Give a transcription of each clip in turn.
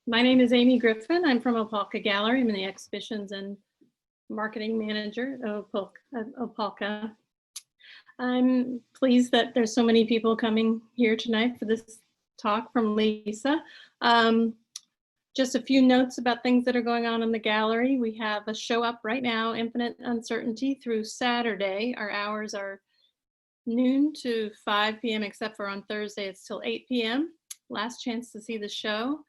My name is Amy Griffin. I'm from Opelka Gallery. I'm the exhibitions and marketing manager of Opelka. I'm pleased that there's so many people coming here tonight for this talk from Lisa. Just a few notes about things that are going on in the gallery. We have a show up right now, Infinite Uncertainty, through Saturday. Our hours are noon to 5 p.m. except for on Thursday it's till 8 p.m. Last chance to see the show.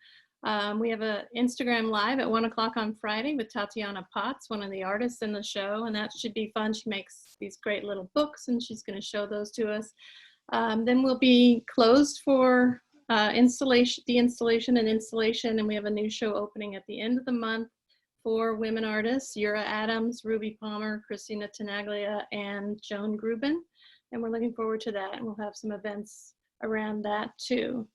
We have an Instagram live at 1 o'clock on Friday with Tatiana Potts, one of the artists in the show, and that should be fun. She makes these great little books and she's going to show those to us. Then we'll be closed for de-installation and installation, and we have a new show opening at the end of the month for women artists, Yura Adams, Ruby Palmer, Christina Tenaglia, and Joan Grubin. And we're looking forward to that, and we'll have some events around that too.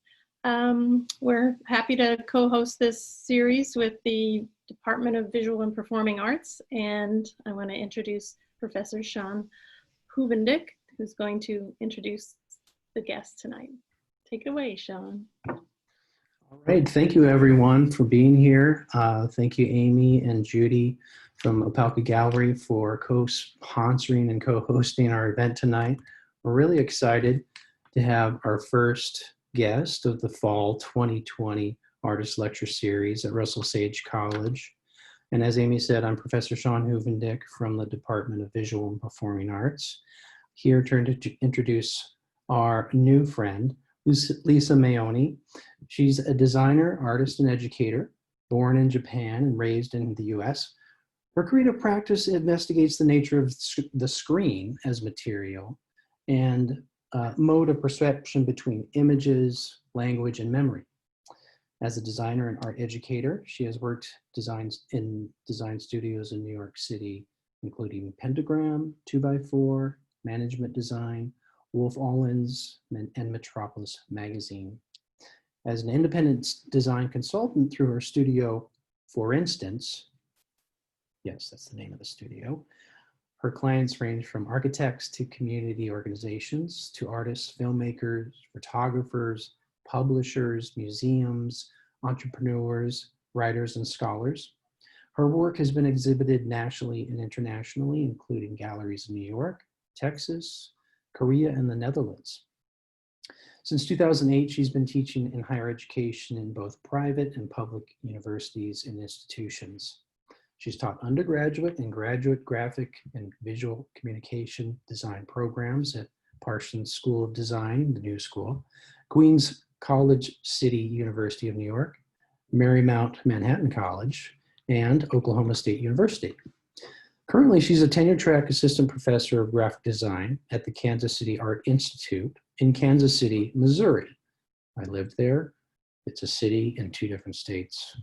We're happy to co-host this series with the Department of Visual and Performing Arts, and I want to introduce Professor Sean Huvendick, who's going to introduce the guest tonight. Take it away, Sean. All right, thank you everyone for being here. Thank you, Amy and Judy from Opelka Gallery for co-sponsoring and co-hosting our event tonight. We're really excited to have our first guest of the fall 2020 Artist Lecture Series at Russell Sage College. And as Amy said, I'm Professor Sean Huvendick from the Department of Visual and Performing Arts, here to introduce our new friend, Lisa Maione. She's a designer, artist, and educator, born in Japan and raised in the US. Her creative practice investigates the nature of the screen as material and mode of perception between images, language, and memory. As a designer and art educator, she has worked in design studios in New York City, including Pentagram, 2x4, Management Design, Wolf Allens, and Metropolis Magazine. As an independent design consultant through her studio, For Instance, yes, that's the name of the studio, her clients range from architects to community organizations, to artists, filmmakers, photographers, publishers, museums, entrepreneurs, writers, and scholars. Her work has been exhibited nationally and internationally, including galleries in New York, Texas, Korea, and the Netherlands. Since 2008, she's been teaching in higher education in both private and public universities and institutions. She's taught undergraduate and graduate graphic and visual communication design programs at Parsons School of Design, the New School, Queens College City University of New York, Marymount Manhattan College, and Oklahoma State University. Currently, she's a tenure-track assistant professor of graphic design at the Kansas City Art Institute in Kansas City, Missouri. I lived there. It's a city in 2 different states.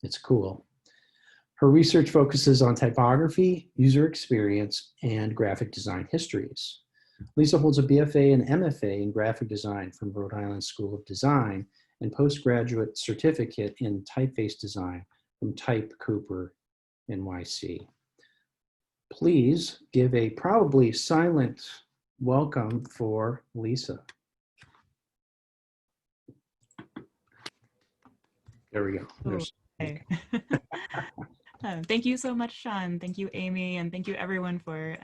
It's cool. Her research focuses on typography, user experience, and graphic design histories. Lisa holds a BFA and MFA in graphic design from Rhode Island School of Design and postgraduate certificate in typeface design from Type Cooper NYC. Please give a probably silent welcome for Lisa. There we go. Okay. Thank you so much, Sean. Thank you, Amy, and thank you everyone for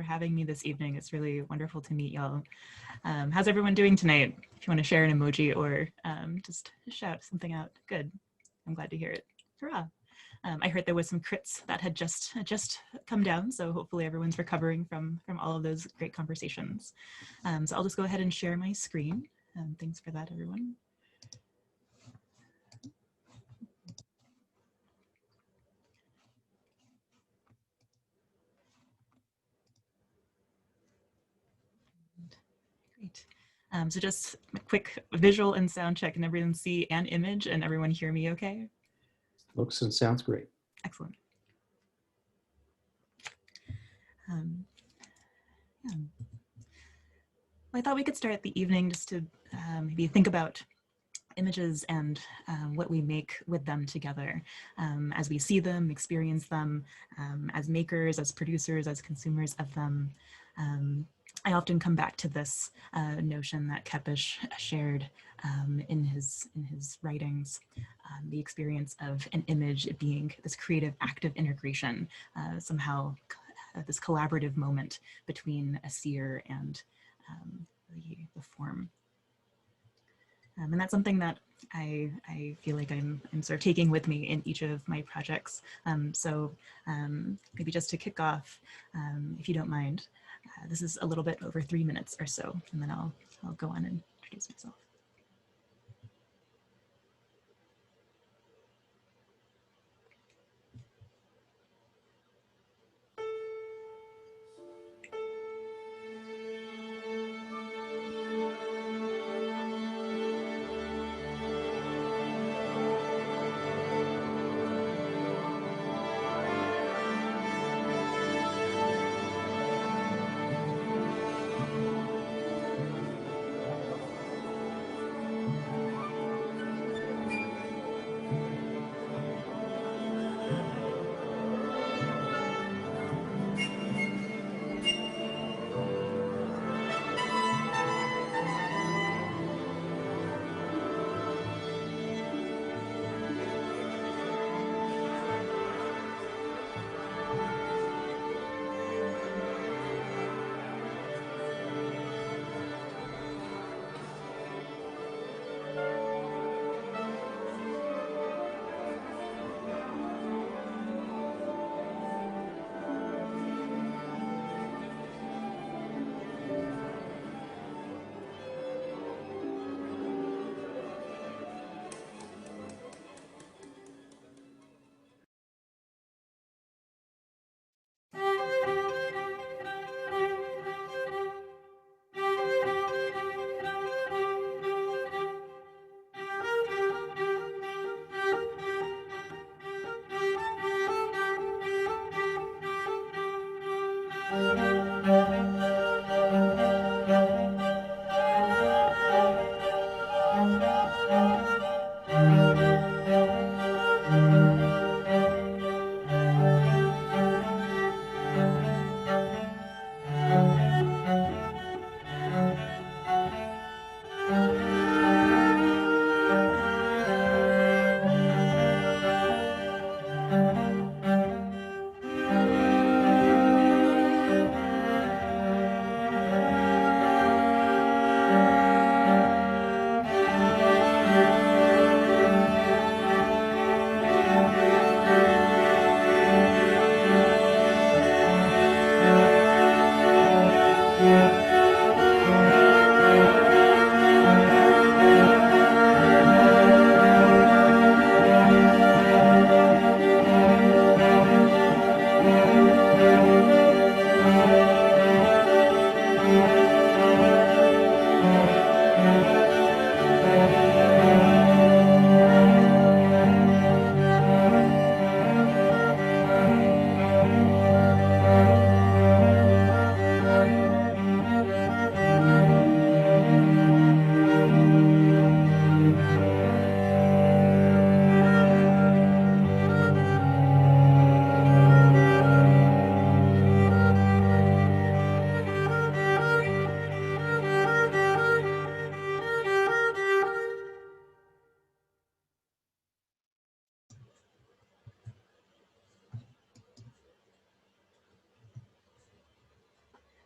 having me this evening. It's really wonderful to meet y'all. How's everyone doing tonight? If you want to share an emoji or just shout something out, good. I'm glad to hear it. Hurrah! I heard there was some crits that had just come down, so hopefully everyone's recovering from all of those great conversations. So I'll just go ahead and share my screen. Thanks for that, everyone. Great. So just a quick visual and sound check. Can everyone see an image and everyone hear me okay? Looks and sounds great. Excellent. Yeah. Well, I thought we could start the evening just to maybe think about images and what we make with them together as we see them, experience them as makers, as producers, as consumers of them. I often come back to this notion that Kepish shared in his writings, the experience of an image being this creative act of integration, somehow this collaborative moment between a seer and the form. And that's something that I feel like I'm sort of taking with me in each of my projects. So maybe just to kick off, if you don't mind, this is a little bit over 3 minutes or so, and then I'll go on and introduce myself.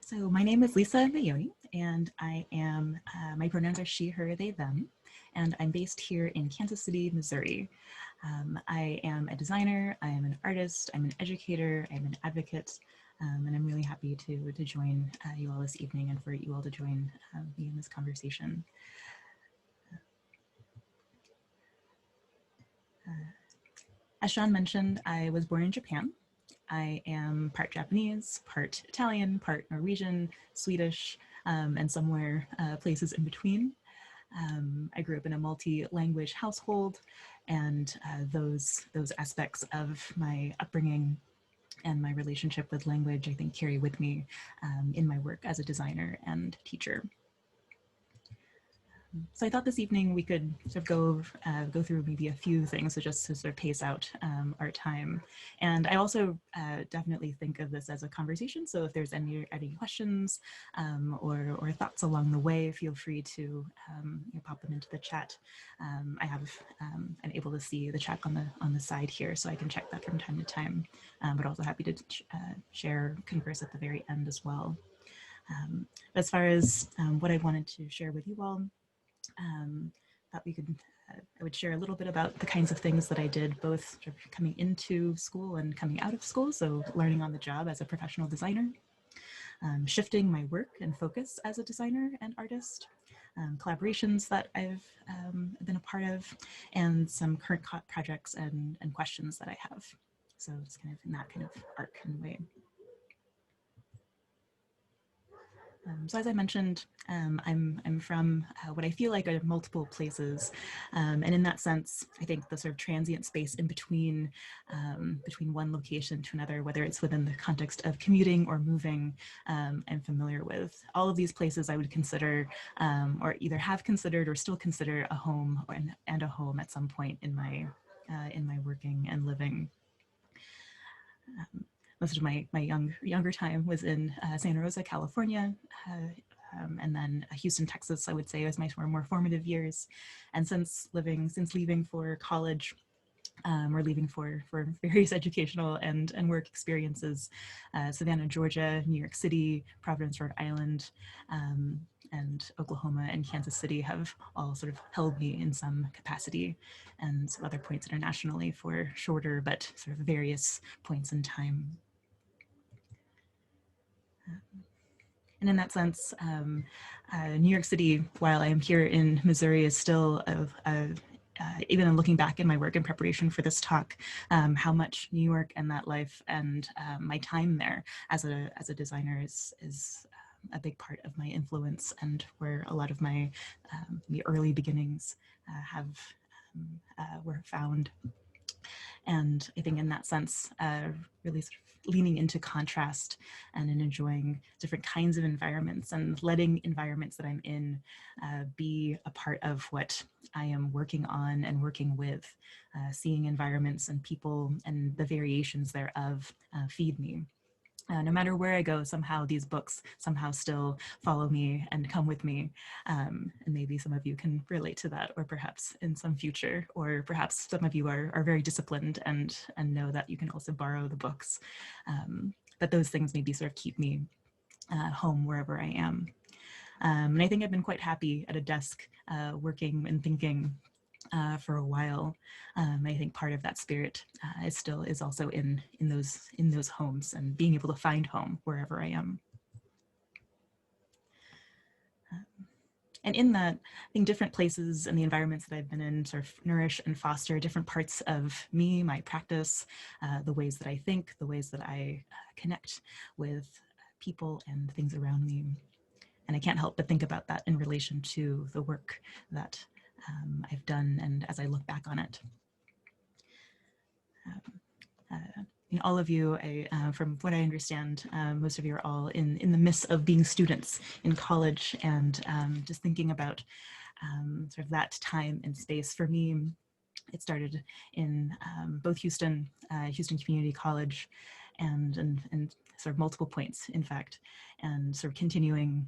So my name is Lisa Maione, and I am, my pronouns are she, her, they, them, and I'm based here in Kansas City, Missouri. I am a designer, I am an artist, I'm an educator, I'm an advocate, and I'm really happy to join you all this evening and for you all to join me in this conversation. As Sean mentioned, I was born in Japan. I am part Japanese, part Italian, part Norwegian, Swedish, and somewhere places in between. I grew up in a multi-language household, and those aspects of my upbringing and my relationship with language, I think, carry with me in my work as a designer and teacher. So I thought this evening we could sort of go through maybe a few things, so just to sort of pace out our time. And I also definitely think of this as a conversation. So if there's any questions or thoughts along the way, feel free to pop them into the chat. I have I'm able to see the chat on the side here, so I can check that from time to time. But also happy to share, converse at the very end as well. As far as what I wanted to share with you all. Thought we could, I would share a little bit about the kinds of things that I did, both sort of coming into school and coming out of school. So learning on the job as a professional designer, shifting my work and focus as a designer and artist, collaborations that I've been a part of, and some current projects and questions that I have. So it's kind of in that kind of arc and way. So as I mentioned, I'm from what I feel like are multiple places. And in that sense, I think the sort of transient space in between, between one location to another, whether it's within the context of commuting or moving, I'm familiar with. All of these places I would consider, or either have considered or still consider a home and a home at some point in my working and living. Most of my younger time was in Santa Rosa, California, and then Houston, Texas, I would say was my more formative years. And since leaving for college, or leaving for various educational and work experiences, Savannah, Georgia, New York City, Providence, Rhode Island, and Oklahoma and Kansas City have all sort of held me in some capacity, and some other points internationally for shorter but sort of various points in time. And in that sense, New York City, while I am here in Missouri, is still even in looking back in my work in preparation for this talk, how much New York and that life and my time there as a designer is a big part of my influence, and where a lot of my the early beginnings were found. And I think in that sense, really sort of leaning into contrast and in enjoying different kinds of environments and letting environments that I'm in be a part of what I am working on and working with, seeing environments and people and the variations thereof feed me. No matter where I go, somehow these books somehow still follow me and come with me. And maybe some of you can relate to that, or perhaps in some future, or perhaps some of you are very disciplined and know that you can also borrow the books. But those things maybe sort of keep me home wherever I am. And I think I've been quite happy at a desk working and thinking for a while. I think part of that spirit is also in those homes and being able to find home wherever I am. And in that, I think different places and the environments that I've been in sort of nourish and foster different parts of me, my practice, the ways that I think, the ways that I connect with people and things around me. And I can't help but think about that in relation to the work that I've done, and as I look back on it. All of you, from what I understand, most of you are all in the midst of being students in college, and just thinking about sort of that time and space. For me, it started in both Houston Community College, and sort of multiple points, in fact, and sort of continuing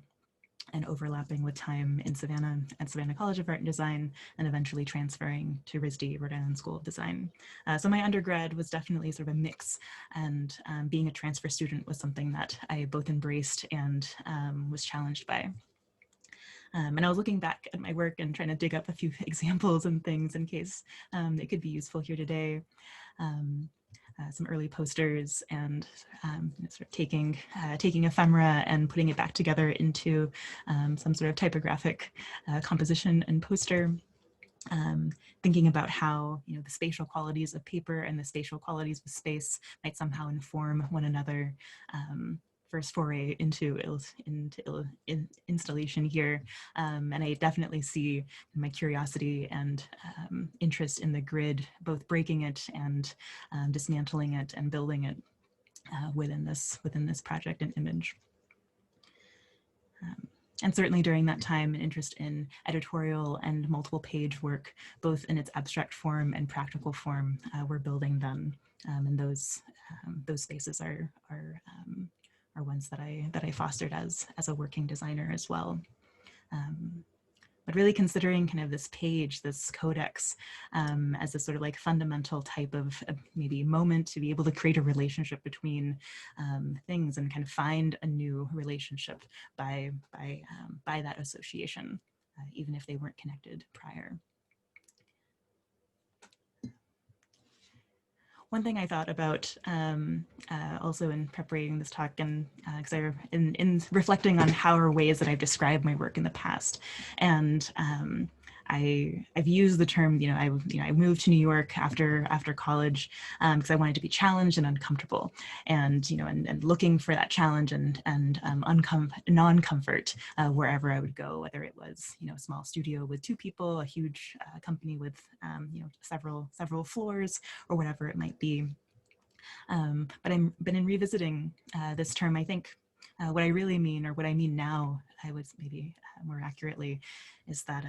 and overlapping with time in Savannah at Savannah College of Art and Design, and eventually transferring to RISD, Rhode Island School of Design. So my undergrad was definitely sort of a mix, and being a transfer student was something that I both embraced and was challenged by. And I was looking back at my work and trying to dig up a few examples and things in case it could be useful here today. Some early posters, and sort of taking ephemera and putting it back together into some sort of typographic composition and poster. Thinking about how the spatial qualities of paper and the spatial qualities of space might somehow inform one another. First foray into installation here, and I definitely see my curiosity and interest in the grid, both breaking it and dismantling it and building it within this project and image. and certainly during that time, an interest in editorial and multiple page work, both in its abstract form and practical form, were building then. And those spaces are ones that I fostered as a working designer as well. But really considering kind of this page, this codex, as a sort of like fundamental type of maybe moment to be able to create a relationship between things and kind of find a new relationship by that association, even if they weren't connected prior. One thing I thought about also in preparing this talk, and because in reflecting on how are ways that I've described my work in the past, and I've used the term, I moved to New York after college because I wanted to be challenged and uncomfortable, and and looking for that challenge and non-comfort wherever I would go, whether it was a small studio with 2 people, a huge company with several floors, or whatever it might be. But in revisiting this term, I think what I really mean, or what I mean now, I would maybe more accurately, is that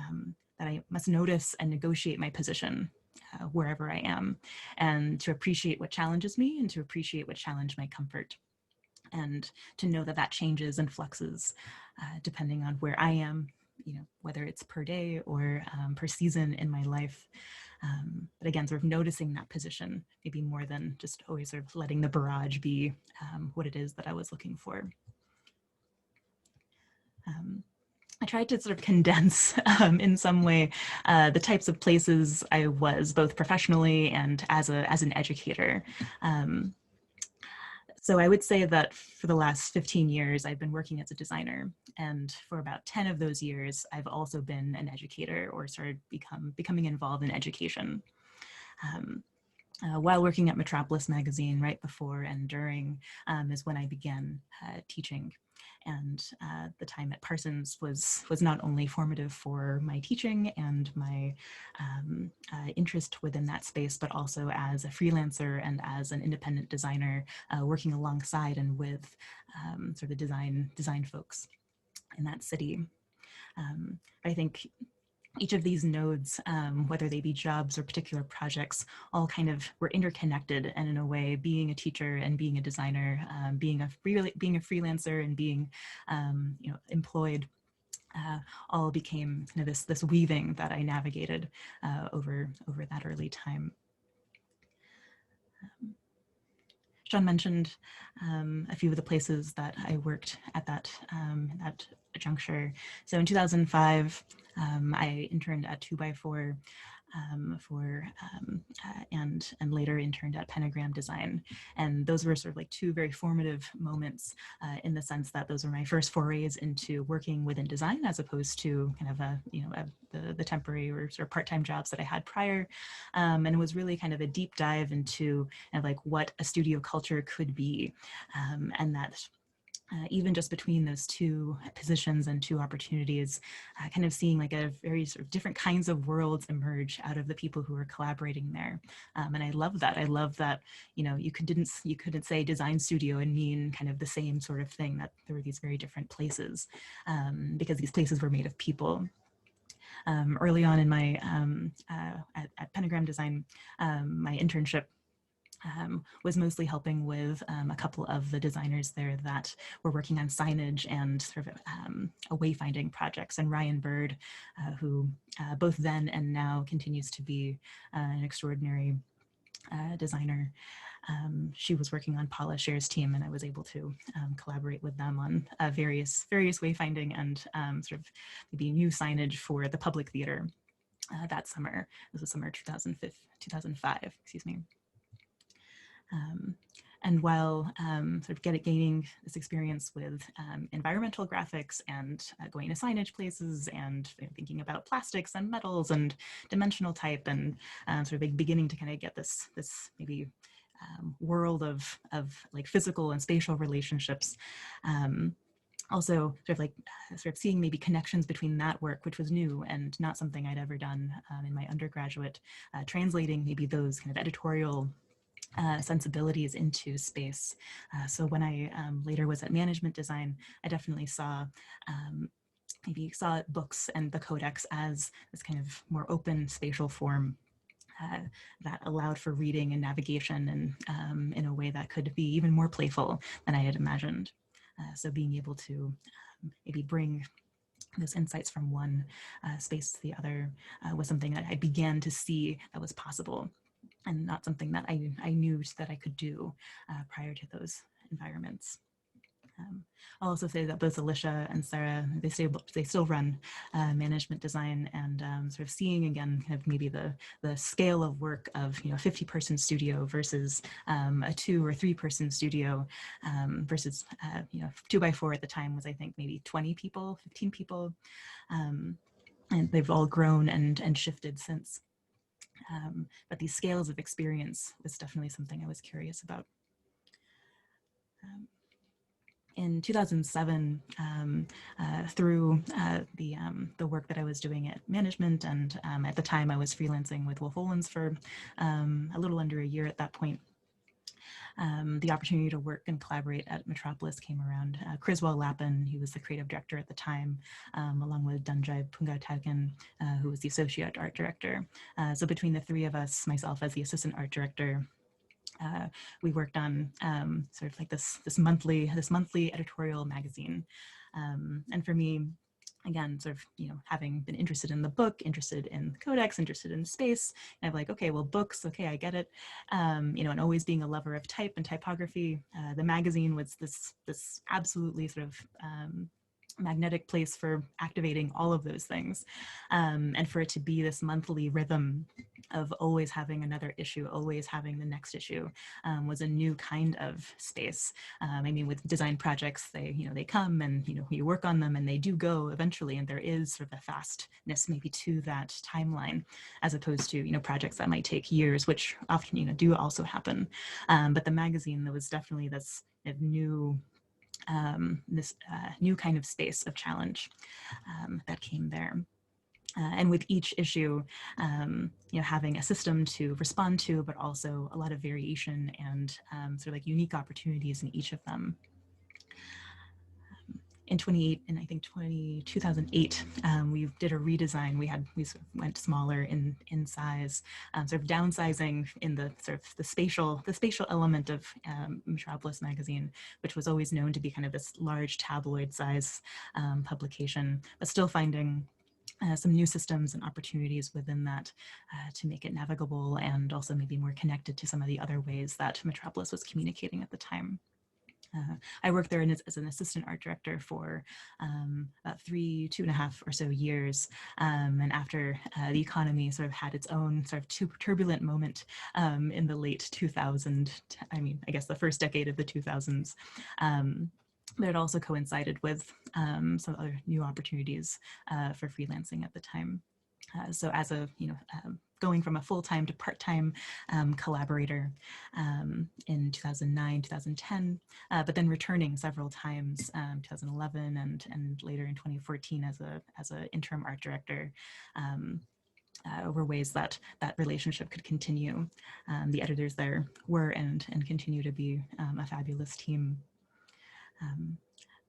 that I must notice and negotiate my position wherever I am, and to appreciate what challenges me and to appreciate what challenge my comfort, and to know that that changes and fluxes depending on where I am, whether it's per day or per season in my life. But again, sort of noticing that position, maybe more than just always sort of letting the barrage be what it is that I was looking for. I tried to sort of condense in some way the types of places I was, both professionally and as an educator. So I would say that for the last 15 years, I've been working as a designer. And for about 10 of those years, I've also been an educator, or started becoming involved in education. While working at Metropolis magazine, right before and during, is when I began teaching. And the time at Parsons was not only formative for my teaching and my interest within that space, but also as a freelancer and as an independent designer, working alongside and with sort of design folks in that city. I think each of these nodes, whether they be jobs or particular projects, all kind of were interconnected. And in a way, being a teacher and being a designer, being a freelancer and being employed, all became kind of this weaving that I navigated over that early time. Sean mentioned a few of the places that I worked at that juncture. So in 2005, I interned at 2x4 and later interned at Pentagram Design. And those were sort of like 2 very formative moments in the sense that those were my first forays into working within design, as opposed to kind of the temporary or sort of part-time jobs that I had prior. And it was really kind of a deep dive into kind of like what a studio culture could be, and that even just between those 2 positions and 2 opportunities, kind of seeing like a very sort of different kinds of worlds emerge out of the people who were collaborating there. And I love that. I love that, you couldn't say design studio and mean kind of the same sort of thing, that there were these very different places, because these places were made of people. Early on in my, at Pentagram Design, my internship was mostly helping with a couple of the designers there that were working on signage and sort of wayfinding projects. And Ryan Bird, who both then and now continues to be an extraordinary designer. She was working on Paula Scher's team, and I was able to collaborate with them on various wayfinding and sort of maybe new signage for the public theater that summer. This was summer 2005, excuse me. And while sort of gaining this experience with environmental graphics and going to signage places and thinking about plastics and metals and dimensional type, and sort of beginning to kind of get this maybe world of like physical and spatial relationships. Also sort of seeing maybe connections between that work, which was new and not something I'd ever done in my undergraduate, translating maybe those kind of editorial sensibilities into space. So when I later was at management design, I definitely saw maybe saw books and the codex as this kind of more open spatial form that allowed for reading and navigation, and in a way that could be even more playful than I had imagined. So being able to maybe bring those insights from one space to the other was something that I began to see that was possible, and not something that I knew that I could do prior to those environments. I'll also say that both Alicia and Sarah, they still run management design, and sort of seeing again kind of maybe the scale of work of 50-person studio versus a 2 or 3-person studio versus 2x4 at the time was, I think, maybe 20 people, 15 people, and they've all grown and shifted since. But these scales of experience was definitely something I was curious about. In 2007, through the work that I was doing at management, and at the time I was freelancing with Wolf Olins for a little under a year at that point, the opportunity to work and collaborate at Metropolis came around. Criswell Lappin, who was the creative director at the time, along with Dunjai Pungatauken, who was the associate art director. So between the three of us, myself as the assistant art director, we worked on sort of like this monthly editorial magazine. And for me, again, sort of, having been interested in the book, interested in the codex, interested in space, and I'm like, okay, well, books, okay, I get it. And always being a lover of type and typography, the magazine was this absolutely sort of magnetic place for activating all of those things, and for it to be this monthly rhythm of always having another issue, always having the next issue, was a new kind of space. I mean, with design projects, they come and you work on them and they do go eventually, and there is sort of a fastness maybe to that timeline, as opposed to projects that might take years, which often do also happen. But the magazine, there was definitely this new new kind of space of challenge that came there. And with each issue, having a system to respond to, but also a lot of variation and sort of like unique opportunities in each of them. In 2008, we did a redesign. We sort of went smaller in size, sort of downsizing in the sort of the spatial element of Metropolis magazine, which was always known to be kind of this large tabloid size publication, but still finding some new systems and opportunities within that to make it navigable, and also maybe more connected to some of the other ways that Metropolis was communicating at the time. I worked there as an assistant art director for about 2.5 or so years. And after the economy sort of had its own sort of turbulent moment in the late 2000s, I guess the first decade of the 2000s, but it also coincided with some other new opportunities for freelancing at the time. So as a, going from a full-time to part-time collaborator in 2009, 2010, but then returning several times, 2011 and later in 2014 as a interim art director, were ways that relationship could continue. The editors there were and continue to be a fabulous team.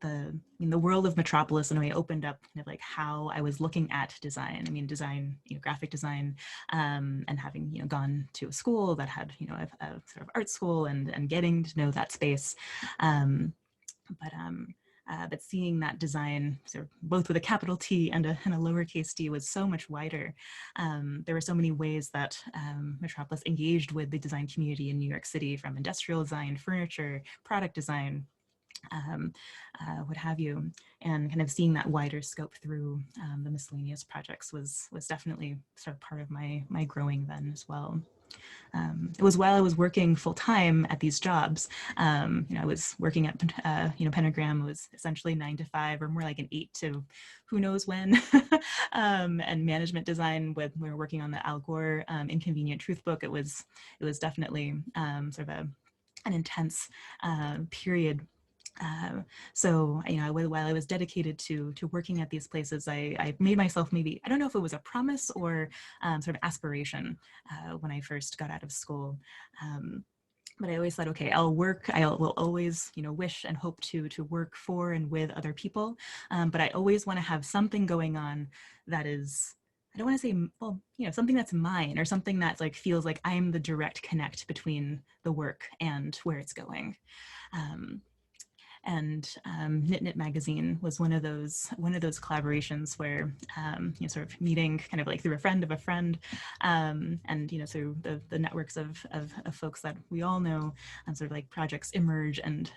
The world of Metropolis in a way opened up kind of like how I was looking at design. I mean, design, graphic design, and having gone to a school that had a sort of art school and getting to know that space, but seeing that design sort of both with a capital T and a lowercase d was so much wider. There were so many ways that Metropolis engaged with the design community in New York City, from industrial design, furniture, product design, what have you, and kind of seeing that wider scope through the miscellaneous projects was definitely sort of part of my growing then as well. It was while I was working full time at these jobs. I was working at Pentagram was essentially 9 to 5, or more like an 8 to who knows when. And management design, we were working on the Al Gore Inconvenient Truth book. It was definitely sort of an intense period. So while I was dedicated to working at these places, I made myself, maybe, I don't know if it was a promise or sort of aspiration when I first got out of school, but I always thought, okay, I will always, wish and hope to work for and with other people. But I always want to have something going on that is, I don't want to say, well, something that's mine, or something that like feels like I'm the direct connect between the work and where it's going. And Knit Knit magazine was one of those collaborations where sort of meeting kind of like through a friend of a friend, and through the networks of folks that we all know, sort of like projects emerge and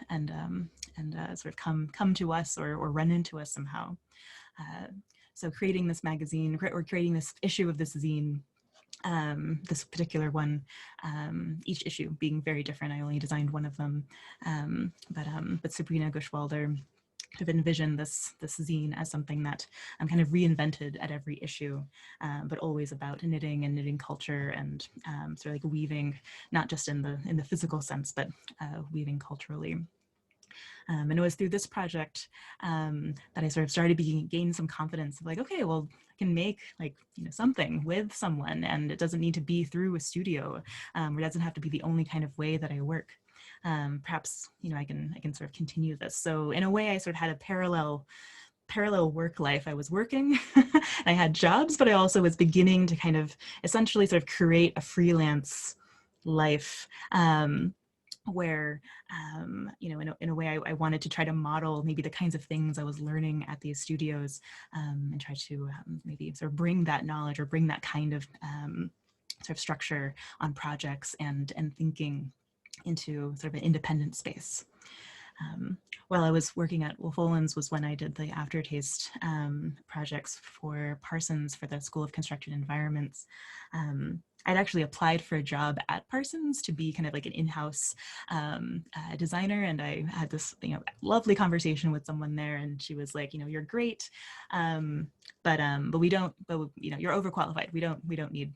sort of come to us or run into us somehow. So creating this magazine, or creating this issue of this zine, this particular one, each issue being very different. I only designed one of them, but Sabrina Gushwalder have envisioned this zine as something that I'm kind of reinvented at every issue, but always about knitting and knitting culture, and sort of like weaving, not just in the physical sense, but weaving culturally. And it was through this project that I sort of started to gain some confidence of like, okay, well, I can make like, something with someone, and it doesn't need to be through a studio, or it doesn't have to be the only kind of way that I work. Perhaps, I can sort of continue this. So in a way, I sort of had a parallel work life. I was working, I had jobs, but I also was beginning to kind of essentially sort of create a freelance life, where in a way I wanted to try to model maybe the kinds of things I was learning at these studios, and try to maybe sort of bring that knowledge, or bring that kind of sort of structure on projects and thinking into sort of an independent space. While I was working at Wolf Olins was when I did the aftertaste projects for Parsons for the School of Constructed Environments. I'd actually applied for a job at Parsons to be kind of like an in-house designer, and I had this lovely conversation with someone there, and she was like, you're great, but we don't, you're overqualified. We don't need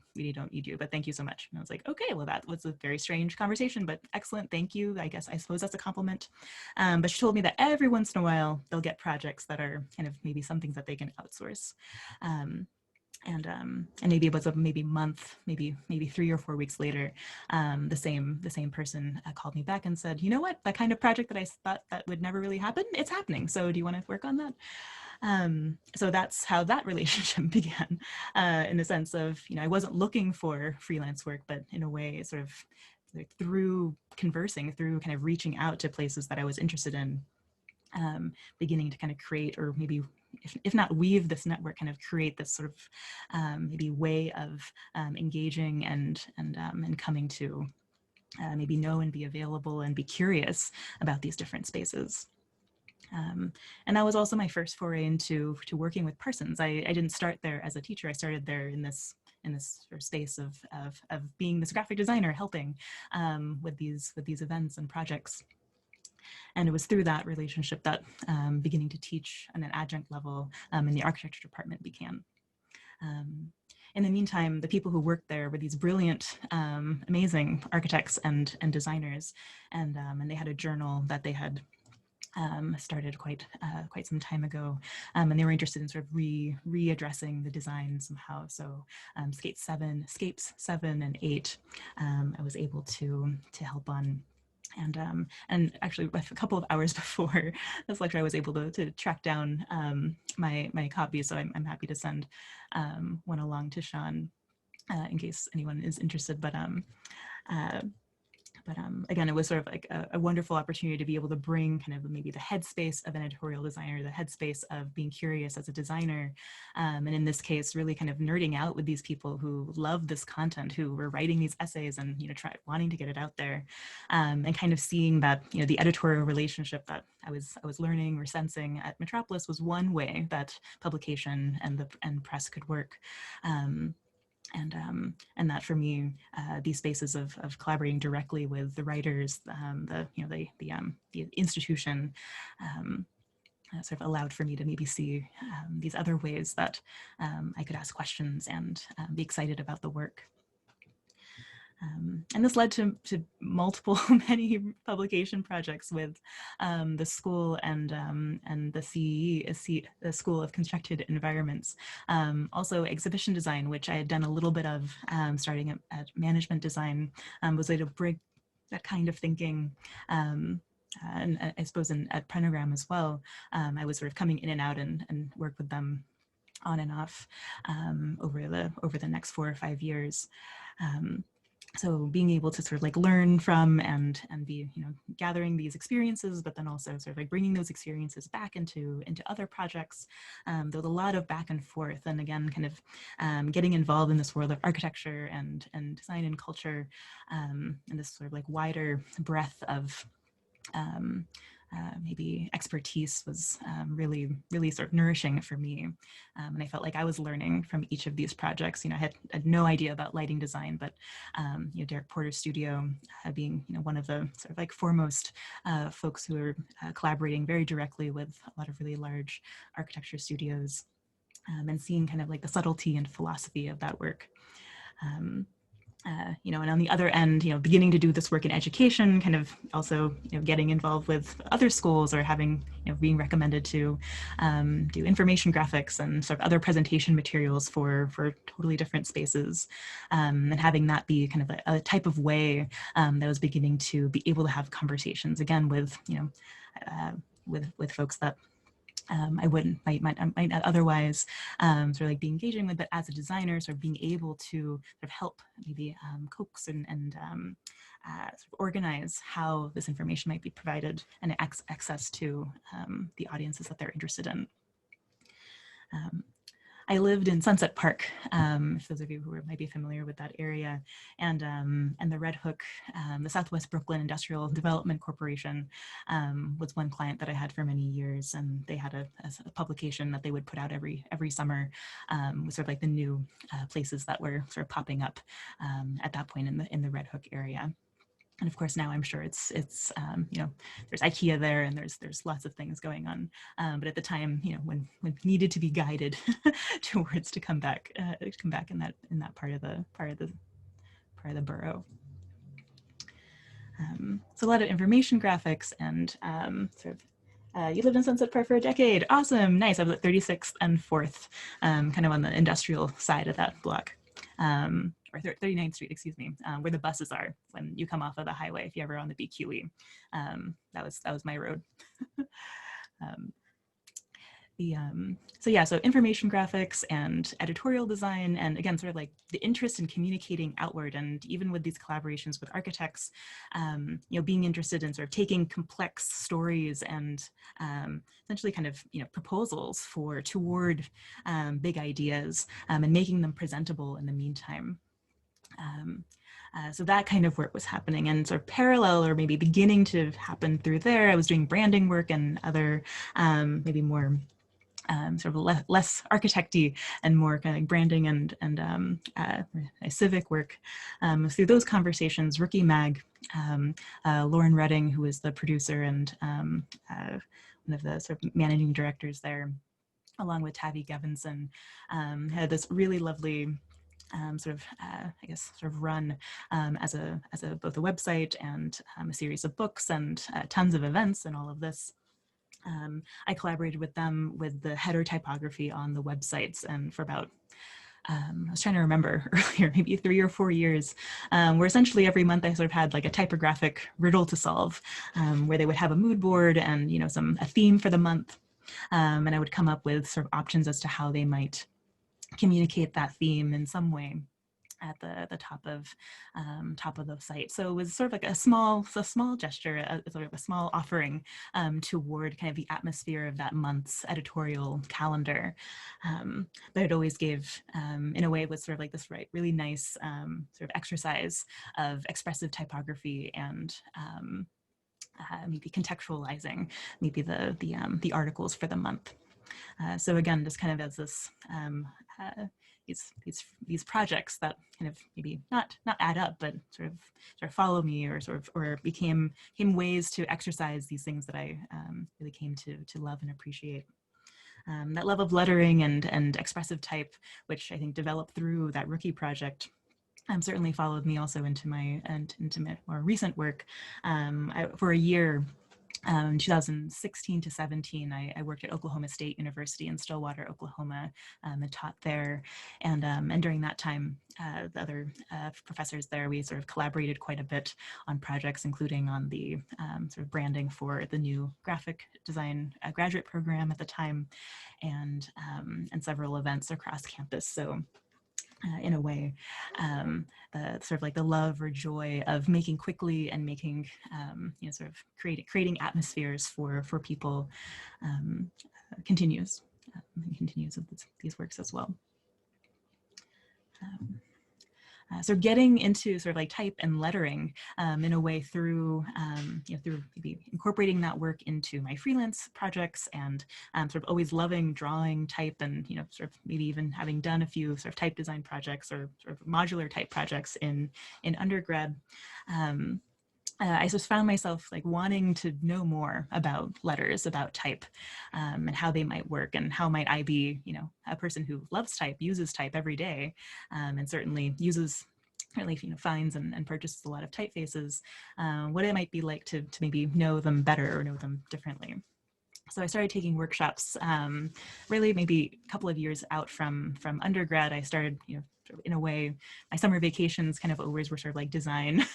you, but thank you so much. And I was like, okay, well, that was a very strange conversation, but excellent, thank you. I suppose that's a compliment. But she told me that every once in a while they'll get projects that are kind of maybe some things that they can outsource. And maybe it was a month, maybe 3 or 4 weeks later, the same person called me back and said, you know what, that kind of project that I thought that would never really happen, it's happening. So do you want to work on that? So that's how that relationship began, in the sense of, I wasn't looking for freelance work, but in a way, sort of like through conversing, through kind of reaching out to places that I was interested in, beginning to kind of create, or maybe if not weave this network, kind of create this sort of maybe way of engaging and coming to maybe know and be available and be curious about these different spaces. And that was also my first foray into working with Parsons. I didn't start there as a teacher. I started there in this sort of space of being this graphic designer, helping with these events and projects. And it was through that relationship that beginning to teach on an adjunct level in the architecture department began. In the meantime, the people who worked there were these brilliant, amazing architects and designers, and they had a journal that they had started quite some time ago, and they were interested in sort of readdressing the design somehow. So Scapes 7 and 8, I was able to help on. And actually, a couple of hours before this lecture, I was able to track down my copy. So I'm happy to send one along to Sean in case anyone is interested. But again, it was sort of like a wonderful opportunity to be able to bring kind of maybe the headspace of an editorial designer, the headspace of being curious as a designer, and in this case, really kind of nerding out with these people who love this content, who were writing these essays and wanting to get it out there, and kind of seeing that the editorial relationship that I was learning or sensing at Metropolis was one way that publication and press could work. And that for me, these spaces of collaborating directly with the writers, the institution, sort of allowed for me to maybe see these other ways that I could ask questions and be excited about the work. And this led to multiple, many publication projects with the school and the CEE, the School of Constructed Environments. Also exhibition design, which I had done a little bit of starting at management design, was able to that kind of thinking. And I suppose at Prenogram as well, I was sort of coming in and out and work with them on and off over the next 4 or 5 years. So being able to sort of like learn from and be, you know, gathering these experiences, but then also sort of like bringing those experiences back into other projects. There was a lot of back and forth, and again, kind of getting involved in this world of architecture and design and culture, and this sort of like wider breadth of maybe expertise was really sort of nourishing for me. And I felt like I was learning from each of these projects. You know, I had no idea about lighting design, but you know, Derek Porter's studio being, you know, one of the sort of like foremost folks who are collaborating very directly with a lot of really large architecture studios, and seeing kind of like the subtlety and philosophy of that work. You know, and on the other end, you know, beginning to do this work in education, kind of also, you know, getting involved with other schools or having, you know, being recommended to do information graphics and sort of other presentation materials for totally different spaces, and having that be kind of a type of way that was beginning to be able to have conversations again with, you know, with folks that I might not otherwise sort of like be engaging with, but as a designer, sort of being able to sort of help maybe coax and sort of organize how this information might be provided and access to the audiences that they're interested in. I lived in Sunset Park, if those of you who might be familiar with that area, and the Red Hook, the Southwest Brooklyn Industrial Development Corporation was one client that I had for many years, and they had a publication that they would put out every summer, with sort of like the new places that were sort of popping up at that point in the Red Hook area. And of course, now I'm sure it's you know, there's IKEA there, and there's lots of things going on. But at the time, you know, when needed to be guided towards to come back in that part of the borough. So a lot of information graphics and sort of. You lived in Sunset Park for a decade. Awesome, nice. I was at 36th and 4th, kind of on the industrial side of that block. Or 39th Street, excuse me, where the buses are when you come off of the highway, if you're ever on the BQE. That was my road. So yeah, so information graphics and editorial design, and again, sort of like the interest in communicating outward, and even with these collaborations with architects, you know, being interested in sort of taking complex stories and essentially kind of, you know, proposals toward big ideas, and making them presentable in the meantime. So that kind of work was happening, and sort of parallel or maybe beginning to happen through there, I was doing branding work and other maybe more sort of less architect-y and more kind of like branding and civic work. Through those conversations, Rookie Mag, Lauren Redding, who is the producer and one of the sort of managing directors there, along with Tavi Gevinson, had this really lovely sort of, I guess, sort of run as both a website and a series of books and tons of events and all of this. I collaborated with them with the header typography on the websites, and for about, I was trying to remember earlier, maybe 3 or 4 years, where essentially every month I sort of had like a typographic riddle to solve, where they would have a mood board and, you know, a theme for the month, and I would come up with sort of options as to how they might communicate that theme in some way at the top of the site. So it was sort of like a small gesture, sort of a small offering toward kind of the atmosphere of that month's editorial calendar. But it always gave, in a way, it was sort of like this really nice sort of exercise of expressive typography and maybe contextualizing maybe the articles for the month. So again, just kind of as this these projects that kind of maybe not add up, but sort of follow me, or became ways to exercise these things that I really came to love and appreciate. That love of lettering and expressive type, which I think developed through that Rookie project, certainly followed me also into my more recent work. For a year, 2016 to 17, I worked at Oklahoma State University in Stillwater, Oklahoma, and taught there. And during that time, the other professors there, we sort of collaborated quite a bit on projects, including on the sort of branding for the new graphic design graduate program at the time, and several events across campus. So in a way, sort of like the love or joy of making quickly and making, sort of creating atmospheres for people continues with these works as well. So getting into sort of like type and lettering in a way through, through maybe incorporating that work into my freelance projects, and sort of always loving drawing, type, and sort of maybe even having done a few sort of type design projects or sort of modular type projects in undergrad. I just found myself like wanting to know more about letters, about type, and how they might work, and how might I be, a person who loves type, uses type every day, and certainly finds and purchases a lot of typefaces. What it might be like to maybe know them better or know them differently. So I started taking workshops, really maybe a couple of years out from undergrad. I started, in a way, my summer vacations kind of always were sort of like design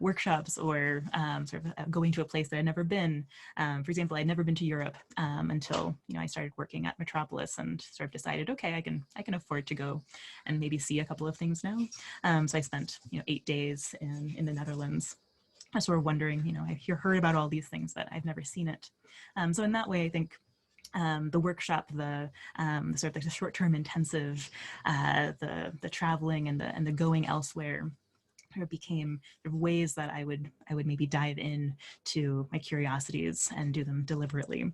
workshops, or sort of going to a place that I'd never been. For example, I'd never been to Europe until I started working at Metropolis, and sort of decided, okay, I can afford to go and maybe see a couple of things now. So I spent 8 days in the Netherlands. I was sort of wondering, I heard about all these things, but I've never seen it. So in that way, I think the workshop, the sort of like the short-term intensive, the traveling and the going elsewhere, sort of became ways that I would maybe dive in to my curiosities and do them deliberately.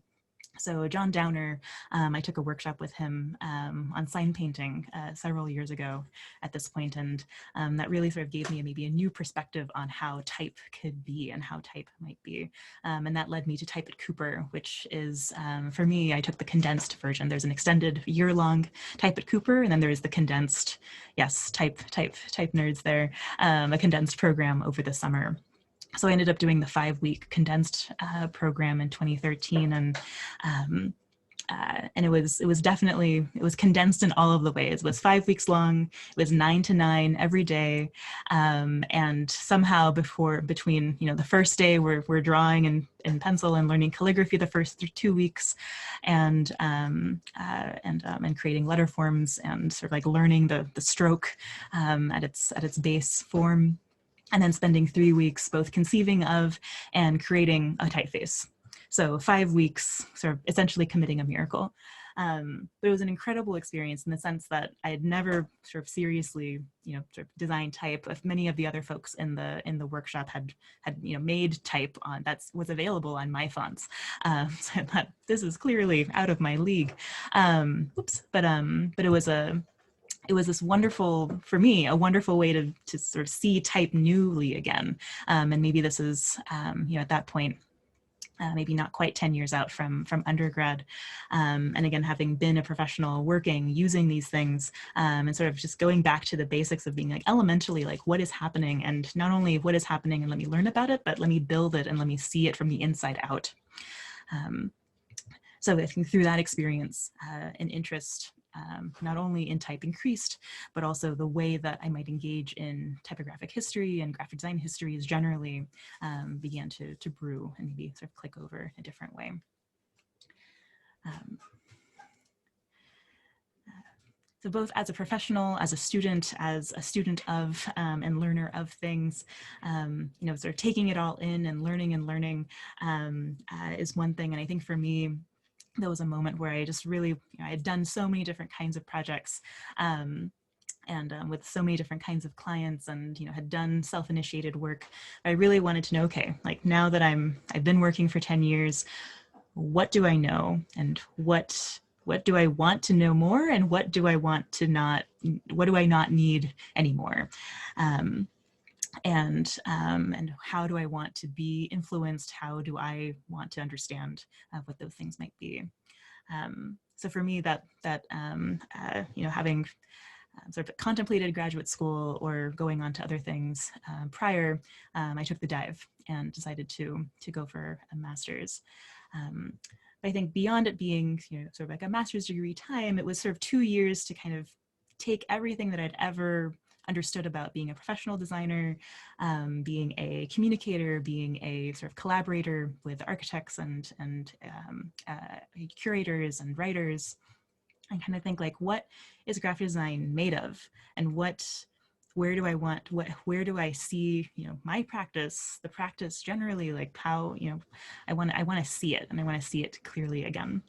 So John Downer, I took a workshop with him on sign painting several years ago at this point, and that really sort of gave me maybe a new perspective on how type could be and how type might be. And that led me to Type at Cooper, which is, for me, I took the condensed version. There's an extended year-long Type at Cooper, and then there's the condensed, yes, type nerds there, a condensed program over the summer. So I ended up doing the 5-week condensed program in 2013, and it was definitely, it was condensed in all of the ways. It was 5 weeks long. It was 9 to 9 every day, and somehow between the first day we're drawing in pencil and learning calligraphy the first 2 weeks, and creating letter forms, and sort of like learning the stroke at its base form. And then spending 3 weeks both conceiving of and creating a typeface. So 5 weeks, sort of essentially committing a miracle. But it was an incredible experience in the sense that I had never sort of seriously, sort of designed type. If many of the other folks in the workshop had made type on that was available on my fonts. So I thought, this is clearly out of my league. But it was this wonderful, for me, a wonderful way to sort of see type newly again. And maybe this is, at that point, maybe not quite 10 years out from undergrad. And again, having been a professional working, using these things, and sort of just going back to the basics of being like elementally, like what is happening, and not only what is happening and let me learn about it, but let me build it and let me see it from the inside out. So I think through that experience, an interest not only in type increased, but also the way that I might engage in typographic history and graphic design histories generally began to brew and maybe sort of click over a different way. So both as a professional, as a student of and learner of things, sort of taking it all in and learning is one thing. And I think for me, there was a moment where I just really, I had done so many different kinds of projects and with so many different kinds of clients, and had done self-initiated work. I really wanted to know, okay, like now that I've been working for 10 years, what do I know, and what do I want to know more, and what do I not need anymore? And how do I want to be influenced? How do I want to understand what those things might be? So for me, having sort of contemplated graduate school or going on to other things prior, I took the dive and decided to go for a master's. I think beyond it being, you know, sort of like a master's degree time, it was sort of 2 years to kind of take everything that I'd ever understood about being a professional designer, being a communicator, being a sort of collaborator with architects and curators and writers, and kind of think like, what is graphic design made of, and where do I see, you know, my practice, the practice generally, like how, you know, I want to see it, and I want to see it clearly again.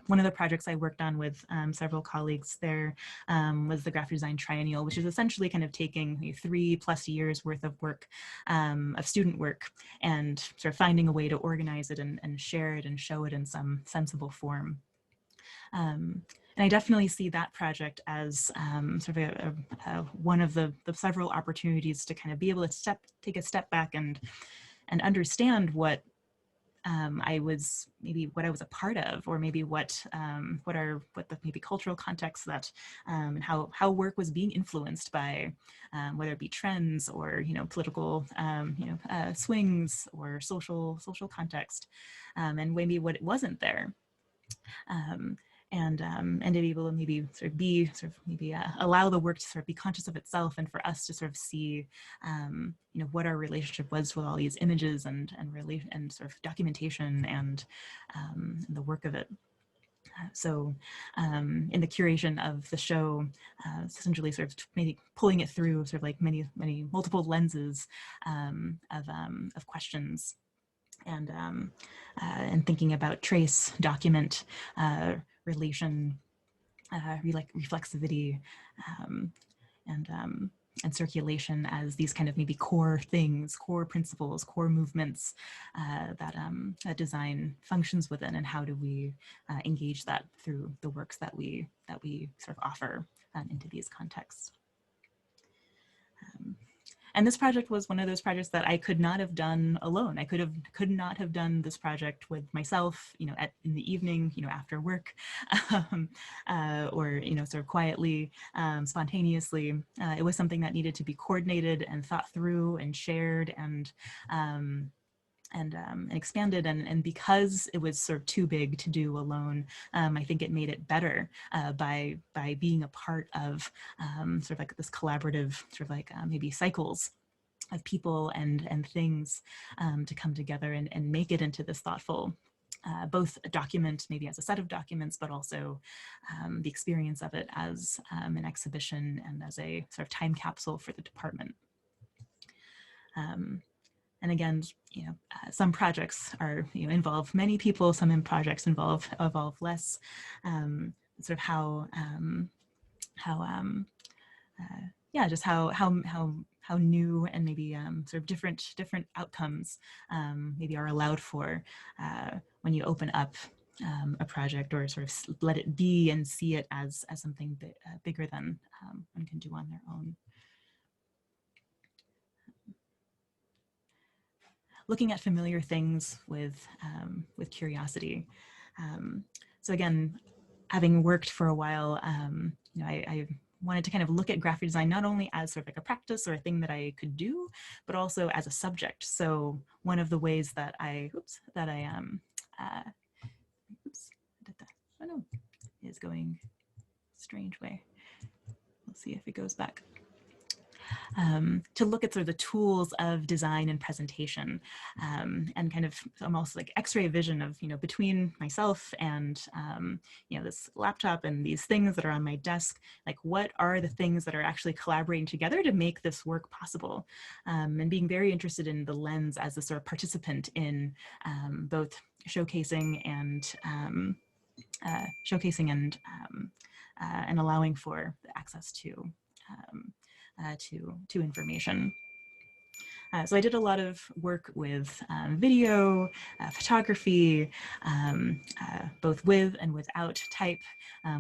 One of the projects I worked on with several colleagues there was the graphic design triennial, which is essentially kind of taking 3+ years worth of work, of student work, and sort of finding a way to organize it and share it and show it in some sensible form. And I definitely see that project as sort of one of the several opportunities to kind of be able to take a step back and understand what I was a part of, or maybe what the maybe cultural context that and how work was being influenced by whether it be trends or, you know, political swings or social context, and maybe what it wasn't there. And to be able to maybe allow the work to sort of be conscious of itself, and for us to sort of see, you know, what our relationship was with all these images and sort of documentation and the work of it. So in the curation of the show, essentially sort of maybe pulling it through sort of like many multiple lenses of questions, and thinking about trace, document, relation, reflexivity, and circulation as these kind of maybe core things, core principles, core movements that design functions within, and how do we engage that through the works that we sort of offer into these contexts. And this project was one of those projects that I could not have done alone. I could not have done this project with myself, you know, in the evening, you know, after work, or, you know, sort of quietly, spontaneously. It was something that needed to be coordinated and thought through and shared and expanded, and because it was sort of too big to do alone, I think it made it better by being a part of sort of like this collaborative sort of like maybe cycles of people and things to come together and make it into this thoughtful both a document, maybe as a set of documents, but also the experience of it as an exhibition and as a sort of time capsule for the department. And again, you know, some projects are, you know, involve many people. Some projects involve less. Sort of just how new and maybe sort of different outcomes maybe are allowed for when you open up a project, or sort of let it be and see it as something bigger than one can do on their own. Looking at familiar things with curiosity. So again, having worked for a while, you know, I wanted to kind of look at graphic design not only as sort of like a practice or a thing that I could do, but also as a subject. So one of the ways that is going a strange way. We'll see if it goes back. To look at sort of the tools of design and presentation, and kind of almost like X-ray vision of, you know, between myself and, you know, this laptop and these things that are on my desk, like what are the things that are actually collaborating together to make this work possible, and being very interested in the lens as a sort of participant in both showcasing and allowing for access to information. So I did a lot of work with video, photography, both with and without type,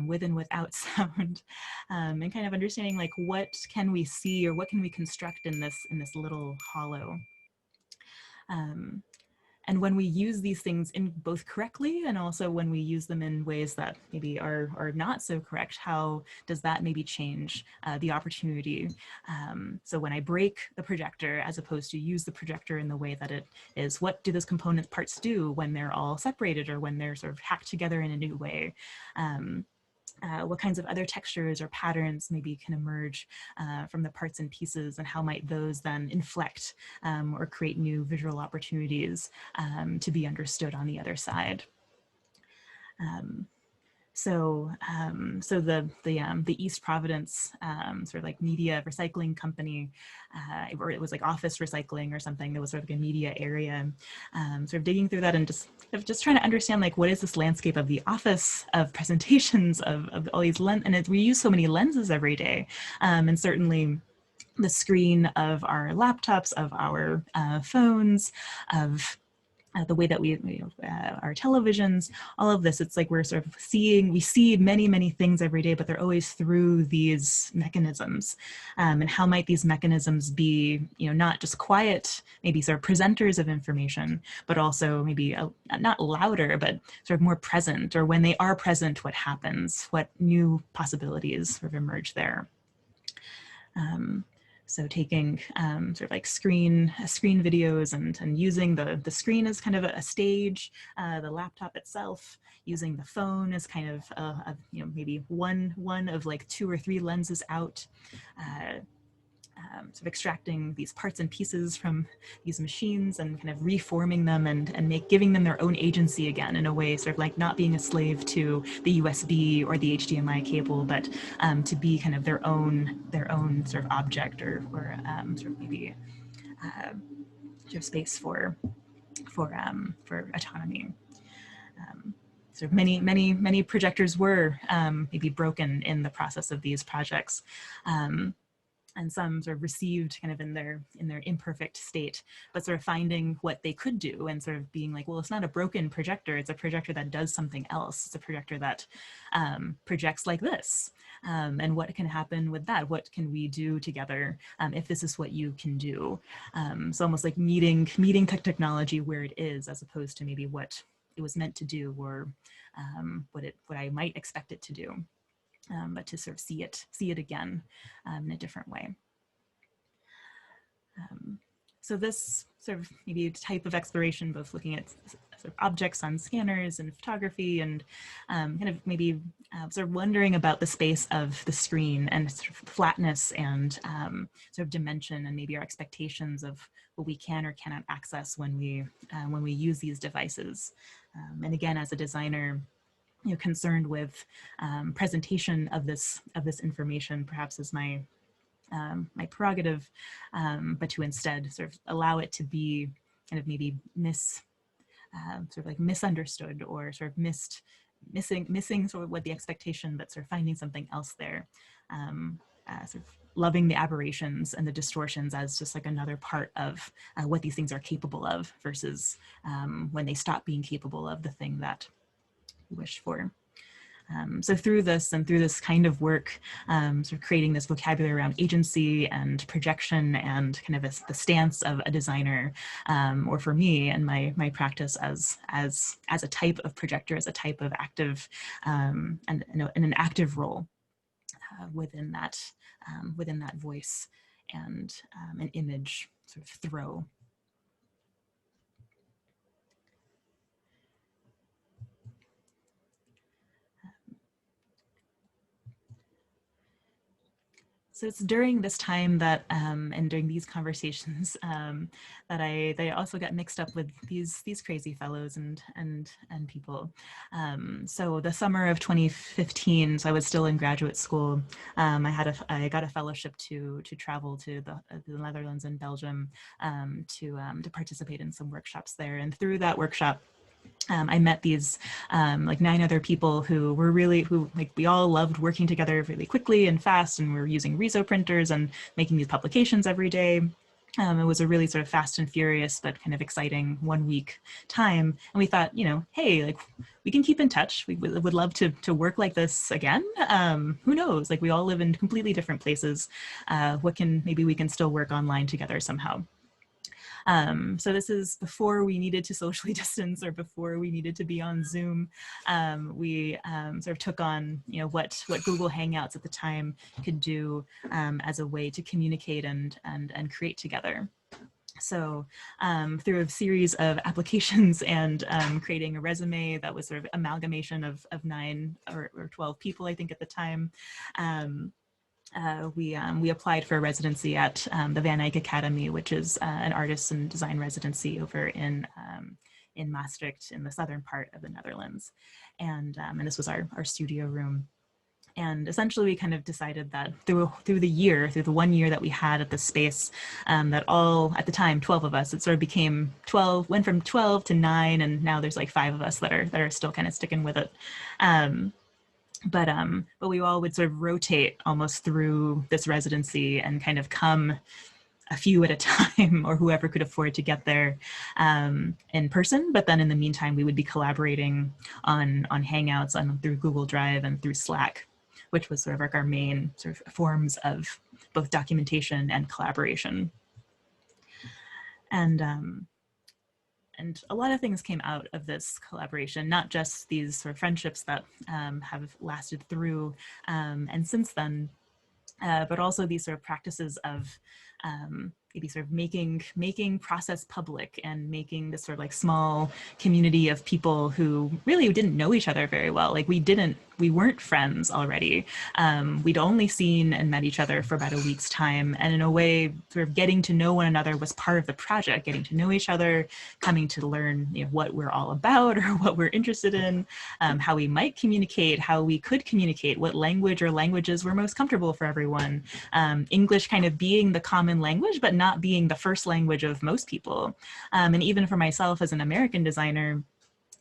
with and without sound, and kind of understanding like what can we see or what can we construct in this little hollow. And when we use these things in both correctly and also when we use them in ways that maybe are not so correct, how does that maybe change the opportunity? So when I break the projector as opposed to use the projector in the way that it is, what do those component parts do when they're all separated or when they're sort of hacked together in a new way? What kinds of other textures or patterns maybe can emerge from the parts and pieces, and how might those then inflect or create new visual opportunities to be understood on the other side. So the East Providence sort of like media recycling company, or it was like office recycling or something. There was sort of like a media area, sort of digging through that and just trying to understand like what is this landscape of the office, of presentations, of all these lenses, and we use so many lenses every day, and certainly the screen of our laptops, of our phones, of the way that we, our televisions, all of this, it's like we're sort of we see many, many things every day, but they're always through these mechanisms. And how might these mechanisms be, not just quiet, maybe sort of presenters of information, but also maybe not louder, but sort of more present, or when they are present, what happens, what new possibilities sort of emerge there. So taking sort of like screen videos and using the screen as kind of a stage, the laptop itself, using the phone as kind of maybe one of like 2 or 3 lenses out, sort of extracting these parts and pieces from these machines and kind of reforming them and giving them their own agency again, in a way sort of like not being a slave to the USB or the HDMI cable, but to be kind of their own sort of object or sort of maybe sort of space for autonomy. Sort of many projectors were maybe broken in the process of these projects. And some sort of received kind of in their imperfect state, but sort of finding what they could do and sort of being like, well, it's not a broken projector, it's a projector that does something else. It's a projector that projects like this. And what can happen with that? What can we do together if this is what you can do? So almost like meeting technology where it is, as opposed to maybe what it was meant to do, or what I might expect it to do. But to sort of see it again in a different way. So this sort of maybe type of exploration, both looking at sort of objects on scanners and photography, and kind of maybe sort of wondering about the space of the screen and sort of flatness and sort of dimension, and maybe our expectations of what we can or cannot access when we use these devices. And again, as a designer, concerned with presentation of this information, perhaps as my prerogative, but to instead sort of allow it to be kind of maybe sort of like misunderstood, or sort of missing sort of what the expectation, but sort of finding something else there. Sort of loving the aberrations and the distortions as just like another part of what these things are capable of, versus when they stop being capable of the thing that wish for. So through this kind of work, sort of creating this vocabulary around agency and projection and kind of the stance of a designer, or for me and my practice as a type of projector, as a type of active and an active role within that voice and an image sort of throw. So it's during this time that, and during these conversations, that I also got mixed up with these crazy fellows and people. So the summer of 2015, so I was still in graduate school. I got a fellowship to travel to the Netherlands and Belgium to participate in some workshops there, and through that workshop, I met these like 9 other people who we all loved working together really quickly and fast, and we were using Reso printers and making these publications every day. It was a really sort of fast and furious but kind of exciting 1 week time, and we thought, hey, like we can keep in touch. We would love to work like this again. Who knows? Like we all live in completely different places. Maybe we can still work online together somehow. So this is before we needed to socially distance or before we needed to be on Zoom. We sort of took on, what Google Hangouts at the time could do as a way to communicate and create together. So through a series of applications and creating a resume that was sort of amalgamation of 9 or 12 people, I think at the time, we applied for a residency at the Van Eyck Academy, which is an artists and design residency over in Maastricht in the southern part of the Netherlands. And this was our studio room. And essentially, we kind of decided that through the 1 year that we had at the space, that all, at the time, 12 of us, it sort of became 12, went from 12 to 9, and now there's like 5 of us that are still kind of sticking with it. But we all would sort of rotate almost through this residency and kind of come a few at a time, or whoever could afford to get there in person. But then in the meantime, we would be collaborating on Hangouts through Google Drive and through Slack, which was sort of like our main sort of forms of both documentation and collaboration. And a lot of things came out of this collaboration, not just these sort of friendships that have lasted through and since then, but also these sort of practices of maybe sort of making process public and making this sort of like small community of people who really didn't know each other very well. Like we weren't friends already. We'd only seen and met each other for about a week's time. And in a way, sort of getting to know one another was part of the project, getting to know each other, coming to learn what we're all about or what we're interested in, how we might communicate, how we could communicate, what language or languages were most comfortable for everyone. English kind of being the common language, but not being the first language of most people. And even for myself as an American designer,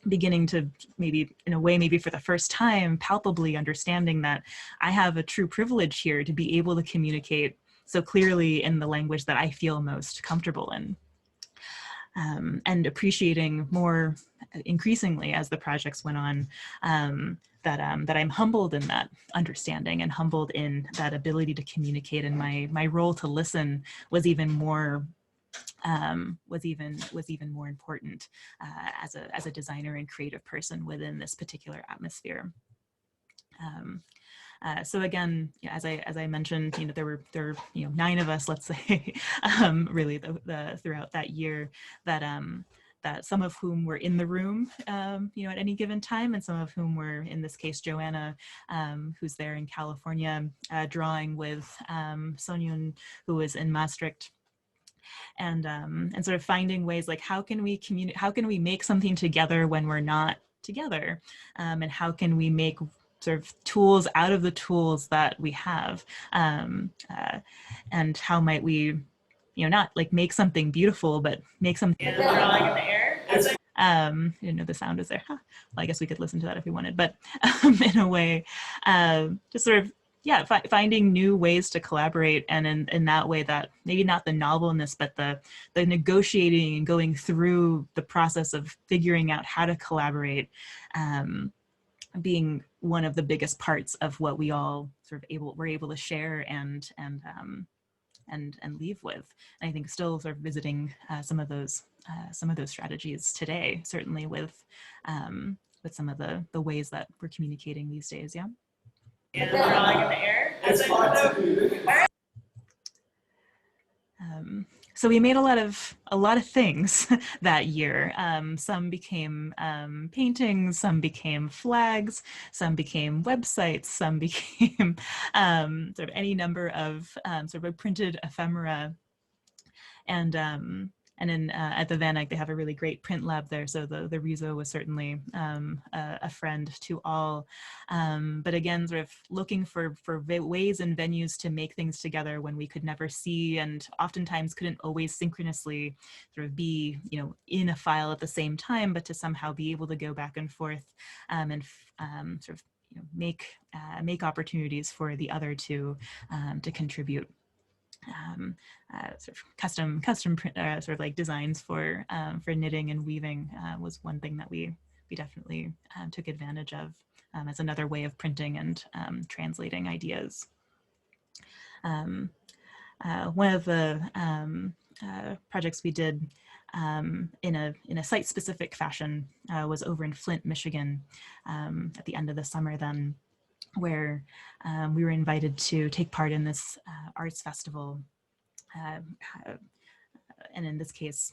beginning to maybe in a way, maybe for the first time, palpably understanding that I have a true privilege here to be able to communicate so clearly in the language that I feel most comfortable in. And appreciating more increasingly as the projects went on, that I'm humbled in that understanding and humbled in that ability to communicate, and my role to listen was even more more important as a designer and creative person within this particular atmosphere. So again, as I mentioned, there were 9 of us, let's say, really throughout that year, that some of whom were in the room, at any given time, and some of whom were, in this case, Joanna, who's there in California, drawing with Sonjun, who was in Maastricht. And sort of finding ways like how can we make something together when we're not together, and how can we make sort of tools out of the tools that we have, and how might we not like make something beautiful, but make something drawing in the air. I didn't know the sound was there. Huh. Well, I guess we could listen to that if we wanted, but in a way, just sort of finding new ways to collaborate, and in that way, that maybe not the novelness, but the negotiating and going through the process of figuring out how to collaborate, being one of the biggest parts of what we all sort of were able to share and leave with. And I think still sort of visiting some of those strategies today, certainly with some of the ways that we're communicating these days. Yeah. And drawing in the air. So we made a lot of things that year. Some became paintings, some became flags, some became websites, some became sort of any number of sort of printed ephemera. And in at the Van Eyck, they have a really great print lab there. So the Riso was certainly a friend to all. But again, sort of looking for ways and venues to make things together when we could never see, and oftentimes couldn't always synchronously sort of be, in a file at the same time, but to somehow be able to go back and forth and sort of make opportunities for the other to contribute. Sort of custom print, sort of like designs for knitting and weaving was one thing that we definitely took advantage of as another way of printing and translating ideas. one of the projects we did in a site-specific fashion was over in Flint, Michigan, at the end of the summer then, where we were invited to take part in this arts festival. And in this case,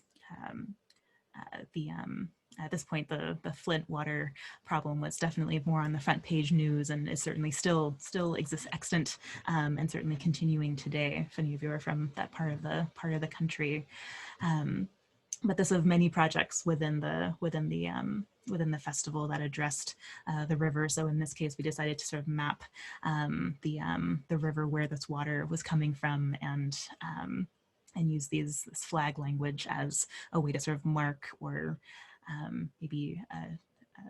at this point, the Flint water problem was definitely more on the front page news, and is certainly still exists extant, and certainly continuing today. If any of you are from that part of the country, but this of many projects within the festival that addressed the river. So in this case, we decided to sort of map the river where this water was coming from, and use this flag language as a way to sort of mark or maybe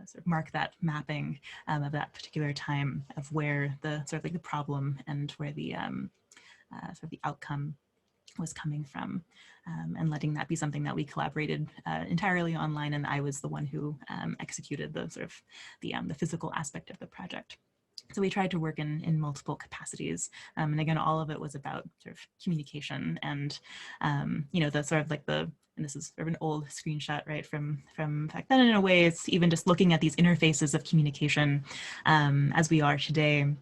sort of mark that mapping of that particular time of where the sort of like the problem and where the sort of the outcome was coming from, and letting that be something that we collaborated entirely online, and I was the one who executed the sort of the physical aspect of the project. So we tried to work in multiple capacities, and again, all of it was about sort of communication and the sort of like and this is sort of an old screenshot, right, from back then. In a way, it's even just looking at these interfaces of communication as we are today.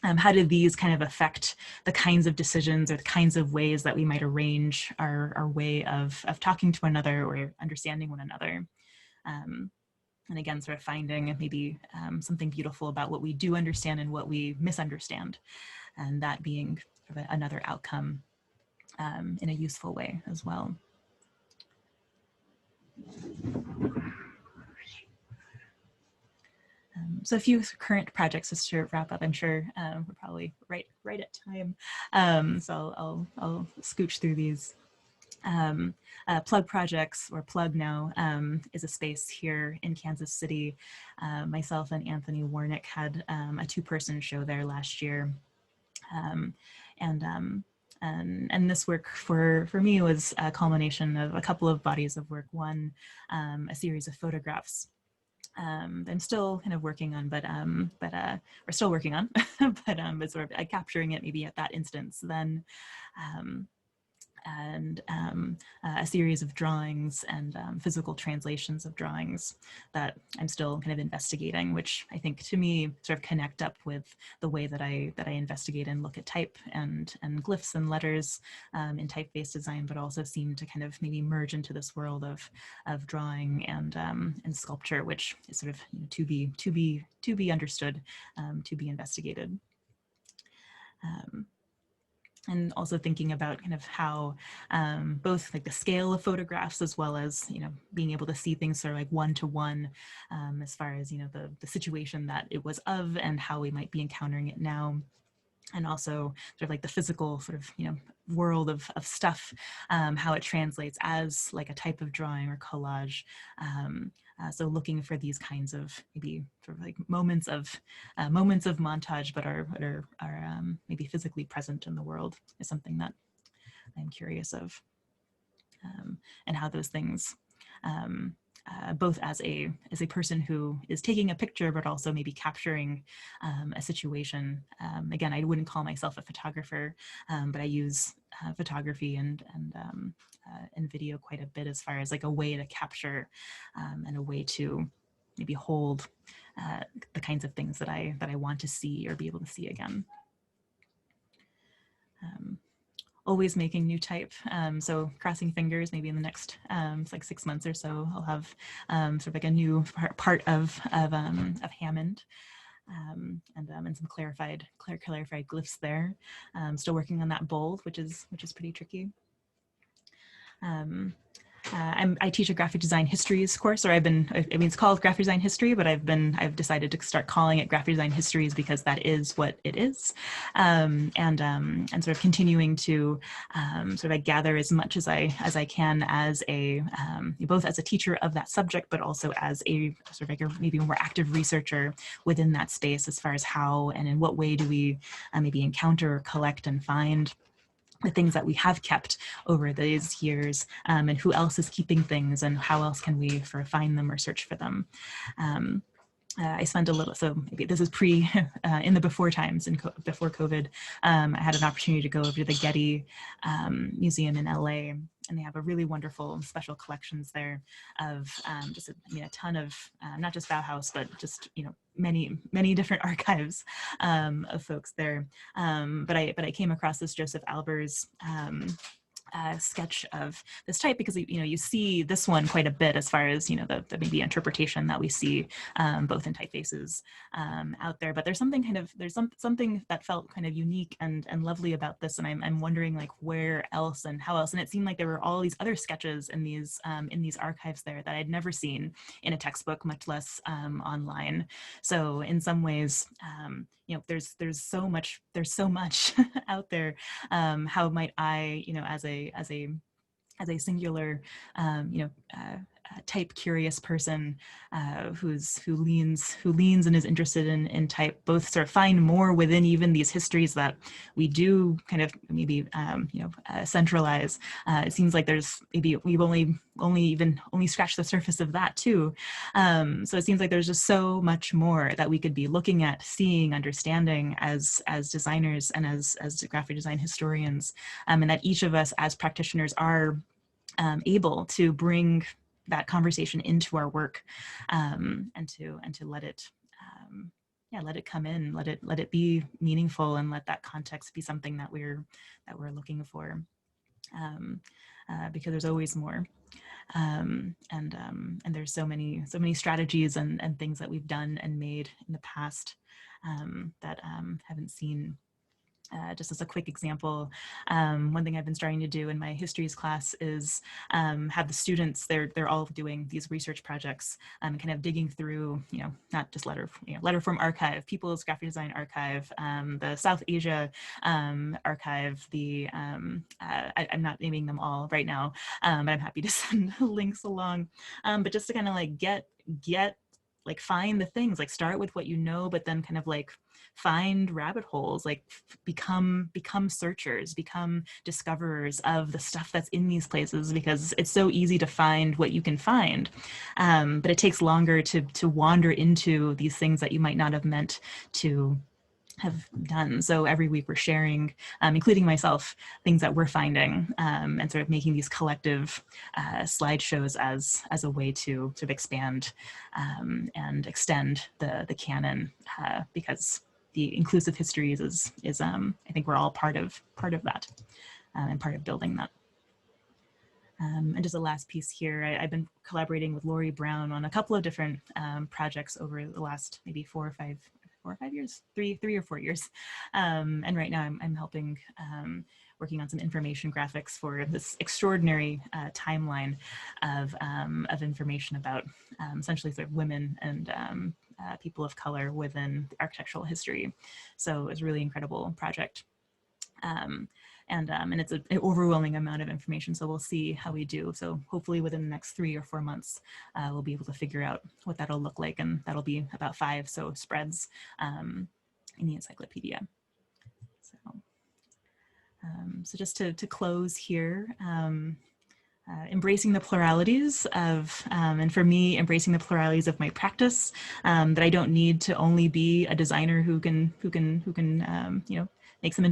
How do these kind of affect the kinds of decisions or the kinds of ways that we might arrange our way of talking to one another or understanding one another? And again, sort of finding maybe something beautiful about what we do understand and what we misunderstand, and that being sort of another outcome in a useful way as well. So a few current projects just to wrap up. I'm sure we're probably right at time, so I'll scooch through these. Plug Projects, or Plug now, is a space here in Kansas City. Myself and Anthony Warnick had a two-person show there last year, and this work for me was a culmination of a couple of bodies of work. One, a series of photographs I'm still kind of working on, but we're still working on, but sort of capturing it maybe at that instance. Then a series of drawings and physical translations of drawings that I'm still kind of investigating, which I think to me sort of connect up with the way that I investigate and look at type and glyphs and letters in typeface design, but also seem to kind of maybe merge into this world of drawing and sculpture, which is sort of to be understood, to be investigated. And also thinking about kind of how both like the scale of photographs, as well as being able to see things sort of like one-to-one, as far as the situation that it was of and how we might be encountering it now, and also sort of like the physical sort of world of stuff, how it translates as like a type of drawing or collage. So looking for these kinds of maybe sort of like moments of montage, but are maybe physically present in the world, is something that I'm curious of, and how those things, both as a person who is taking a picture, but also maybe capturing a situation. Again, I wouldn't call myself a photographer, but I use photography and video quite a bit as far as like a way to capture and a way to maybe hold the kinds of things that I want to see or be able to see again. Always making new type, so crossing fingers, maybe in the next like 6 months or so, I'll have sort of like a new part of Hammond, and some clarified glyphs there. Still working on that bold, which is pretty tricky. I teach a graphic design histories course, or it's called graphic design history, but I've decided to start calling it graphic design histories because that is what it is, and sort of continuing to sort of like gather as much as I can as both as a teacher of that subject, but also as a sort of like a maybe more active researcher within that space, as far as how and in what way do we maybe encounter, collect, and find the things that we have kept over these years, and who else is keeping things, and how else can we find them or search for them. I spent a little, so maybe this is in the before times, before COVID, I had an opportunity to go over to the Getty Museum in LA, and they have a really wonderful special collections there of a ton of, not just Bauhaus, but just, many different archives of folks there. But I came across this Joseph Albers sketch of this type because you see this one quite a bit as far as the maybe interpretation that we see both in typefaces out there, but there's something something that felt kind of unique and lovely about this, and I'm wondering like where else and how else. And it seemed like there were all these other sketches in these archives there that I'd never seen in a textbook, much less online. So in some ways, there's so much out there. How might I, as a singular, type curious person who leans and is interested in type, both sort of find more within even these histories that we do kind of maybe centralize. It seems like there's maybe we've only scratched the surface of that too. So it seems like there's just so much more that we could be looking at, seeing, understanding as designers and as graphic design historians, and that each of us as practitioners are able to bring that conversation into our work, and to let it come in, let it be meaningful, and let that context be something that we're looking for, because there's always more. And there's so many strategies and things that we've done and made in the past that haven't seen. Just as a quick example, one thing I've been starting to do in my histories class is have the students, they're all doing these research projects, kind of digging through, not just letterform archive, People's Graphic Design Archive, the South Asia archive, I'm not naming them all right now, but I'm happy to send links along, but just to kind of like get find the things, like start with what you know, but then kind of like find rabbit holes, like become searchers, become discoverers of the stuff that's in these places, because it's so easy to find what you can find, but it takes longer to wander into these things that you might not have meant to have done. So every week we're sharing, including myself, things that we're finding, and sort of making these collective slideshows as a way to sort of expand and extend the canon, because the inclusive histories is I think we're all part of that, and part of building that. And just a last piece here, I've been collaborating with Lori Brown on a couple of different projects over the last maybe 4 or 5 years, 3 or 4 years. And right now I'm helping, working on some information graphics for this extraordinary timeline of information about essentially sort of women and people of color within the architectural history. So it's a really incredible project. And it's an overwhelming amount of information, so we'll see how we do. So hopefully within the next 3 or 4 months, we'll be able to figure out what that'll look like, and that'll be about 5 spreads in the encyclopedia. So just to close here, embracing the pluralities of, and for me, embracing the pluralities of my practice, that I don't need to only be a designer who can make some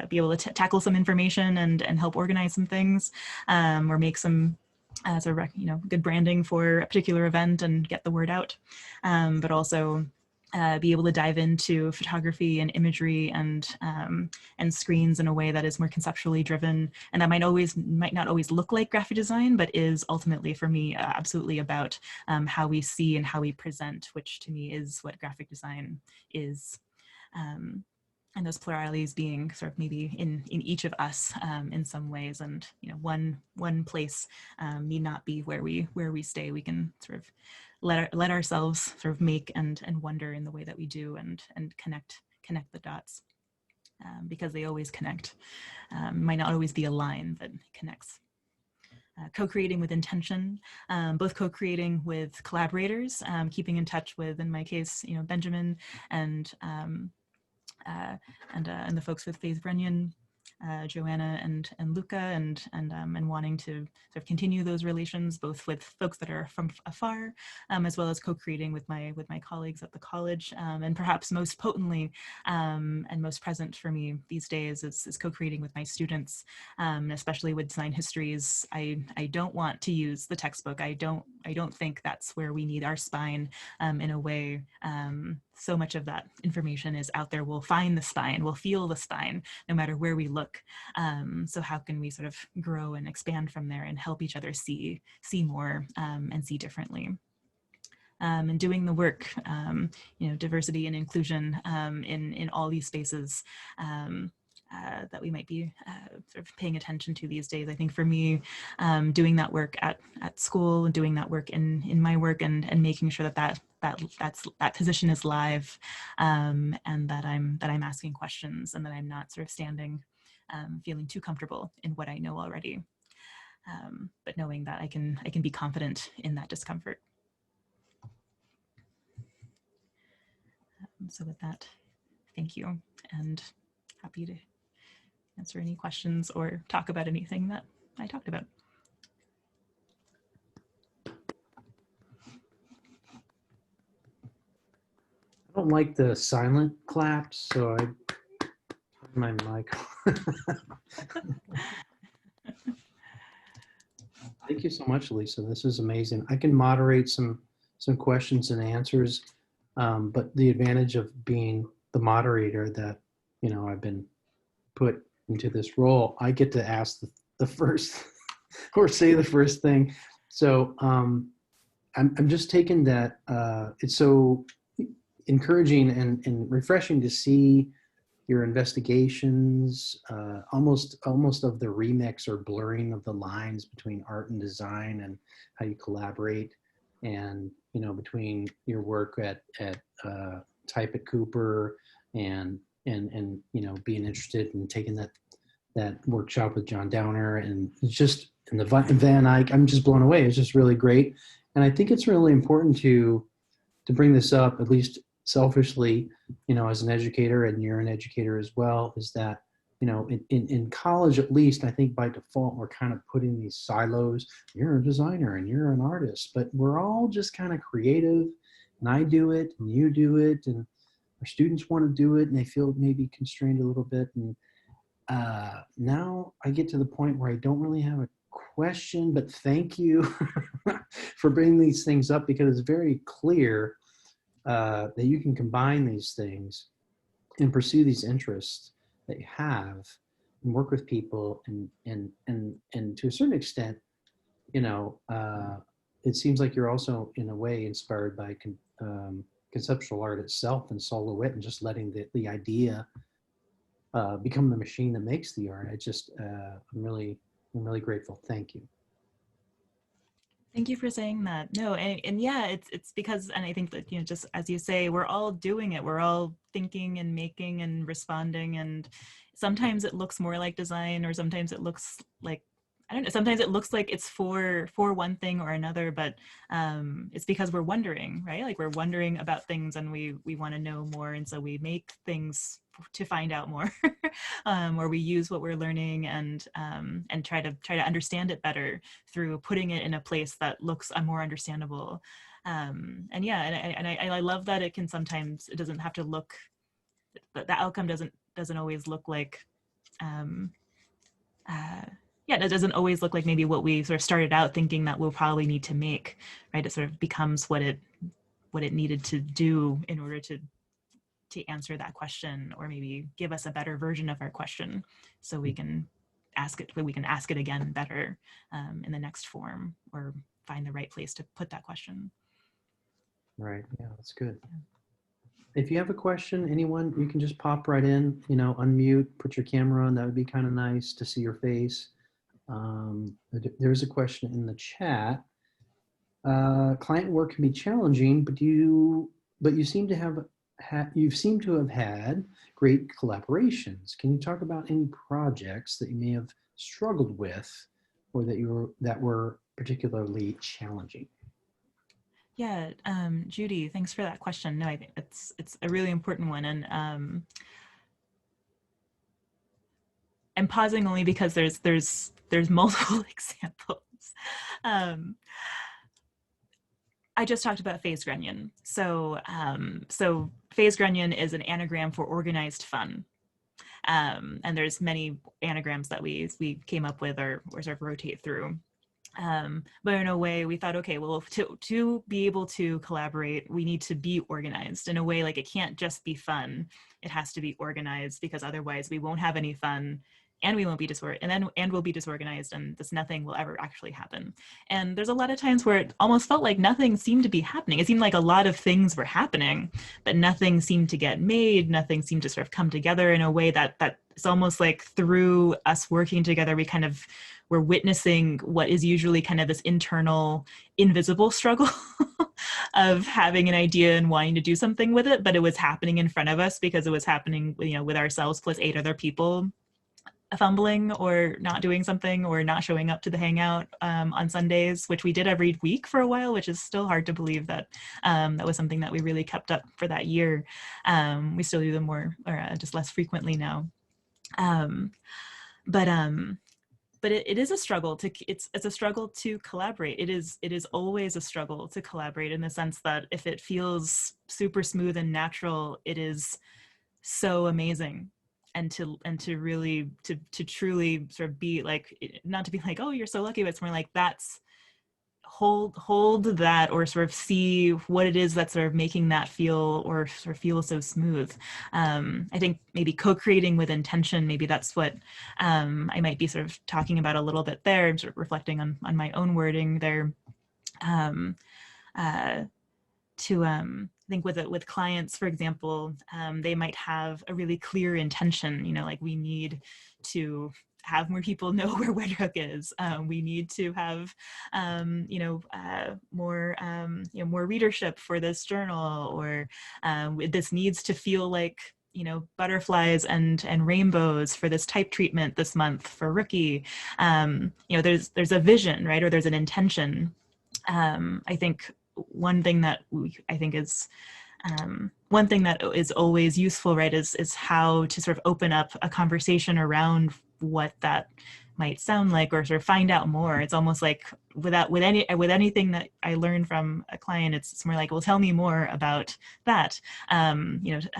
be able to tackle some information and help organize some things, or make some good branding for a particular event and get the word out, but also be able to dive into photography and imagery and screens in a way that is more conceptually driven, and that might not always look like graphic design, but is ultimately for me absolutely about how we see and how we present, which to me is what graphic design is. And those pluralities being sort of maybe in each of us in some ways, and one place need not be where we stay. We can sort of let ourselves sort of make and wonder in the way that we do, and connect the dots, because they always connect. Might not always be a line, but it connects. Co-creating with intention, both co-creating with collaborators, keeping in touch with, in my case, Benjamin and the folks with Faith Brennan, Joanna and Luca, and wanting to sort of continue those relations, both with folks that are from afar, as well as co-creating with my colleagues at the college, and perhaps most potently and most present for me these days is co-creating with my students, especially with design histories. I don't want to use the textbook. I don't think that's where we need our spine in a way. So much of that information is out there. We'll find the spine, we'll feel the spine, no matter where we look. So how can we sort of grow and expand from there and help each other see more and see differently? And doing the work, diversity and inclusion in all these spaces that we might be sort of paying attention to these days. I think for me, doing that work at school, doing that work in my work, and making sure that position is live, and that I'm asking questions, and that I'm not sort of standing, feeling too comfortable in what I know already, but knowing that I can be confident in that discomfort. So with that, thank you, and happy to answer any questions or talk about anything that I talked about. I don't like the silent claps, so I turn my mic on. Thank you so much, Lisa. This is amazing. I can moderate some questions and answers, but the advantage of being the moderator that, I've been put into this role, I get to ask the first or say the first thing. So I'm just taking that it's so encouraging and refreshing to see your investigations, almost of the remix or blurring of the lines between art and design, and how you collaborate, and between your work at Type at Cooper and being interested in taking that workshop with John Downer, and it's just in the Van Eyck. I'm just blown away. It's just really great, and I think it's really important to bring this up, at least selfishly, as an educator, and you're an educator as well, is that, in college, at least, I think by default, we're kind of put in these silos. You're a designer and you're an artist, but we're all just kind of creative, and I do it and you do it, and our students want to do it, and they feel maybe constrained a little bit. And now I get to the point where I don't really have a question, but thank you for bringing these things up, because it's very clear that you can combine these things and pursue these interests that you have, and work with people, and to a certain extent, it seems like you're also in a way inspired by conceptual art itself and silhouette, and just letting the idea become the machine that makes the art. I'm really grateful. Thank you. Thank you for saying that. No, and yeah, it's because, and I think that, just as you say, we're all doing it. We're all thinking and making and responding, and sometimes it looks more like design, or sometimes it looks like, I don't know, sometimes it looks like it's for one thing or another, but it's because we're wondering, right? Like, we're wondering about things, and we want to know more, and so we make things to find out more, or we use what we're learning and try to understand it better through putting it in a place that looks more understandable. And yeah, and I love that it can sometimes, it doesn't have to look, the outcome doesn't always look like, it doesn't always look like maybe what we sort of started out thinking that we'll probably need to make, right? It sort of becomes what it needed to do in order to answer that question, or maybe give us a better version of our question, so we can ask it again better in the next form, or find the right place to put that question. Right. Yeah, that's good. If you have a question, anyone, you can just pop right in, unmute, put your camera on. That would be kind of nice to see your face. There's a question in the chat. Client work can be challenging, but you seem to have had great collaborations. Can you talk about any projects that you may have struggled with, or that were particularly challenging? Yeah, Judy, thanks for that question. No, I think it's a really important one, and I'm pausing only because there's multiple examples. I just talked about phase grunion. So phase grunion is an anagram for organized fun. And there's many anagrams that we came up with or sort of rotate through. But in a way we thought, okay, well, to be able to collaborate, we need to be organized in a way. Like, it can't just be fun, it has to be organized, because otherwise we won't have any fun, and we won't be and we'll be disorganized, and this nothing will ever actually happen. And there's a lot of times where it almost felt like nothing seemed to be happening. It seemed like a lot of things were happening, but nothing seemed to get made, nothing seemed to sort of come together in a way that it's almost like through us working together, we're witnessing what is usually kind of this internal invisible struggle of having an idea and wanting to do something with it, but it was happening in front of us because it was happening, with ourselves plus 8 other people fumbling or not doing something or not showing up to the hangout on Sundays, which we did every week for a while, which is still hard to believe that that was something that we really kept up for that year. We still do them more or just less frequently now. But it is a struggle it's a struggle to collaborate. It is always a struggle to collaborate, in the sense that if it feels super smooth and natural, it is so amazing. And to really to truly sort of be like, not to be like, oh, you're so lucky, but it's more like, that's hold that, or sort of see what it is that's sort of making that feel so smooth. I think maybe co-creating with intention, maybe that's what I might be sort of talking about a little bit there. I'm sort of reflecting on my own wording there. I think with clients, for example, they might have a really clear intention, like, we need to have more people know where WedHook is. We need to have, more readership for this journal, or this needs to feel like, butterflies and rainbows for this type treatment this month for Rookie. There's a vision, right? Or there's an intention. I think one thing that is always useful, right, is how to sort of open up a conversation around what that might sound like, or sort of find out more. It's almost like with anything that I learned from a client, it's more like, well, tell me more about that.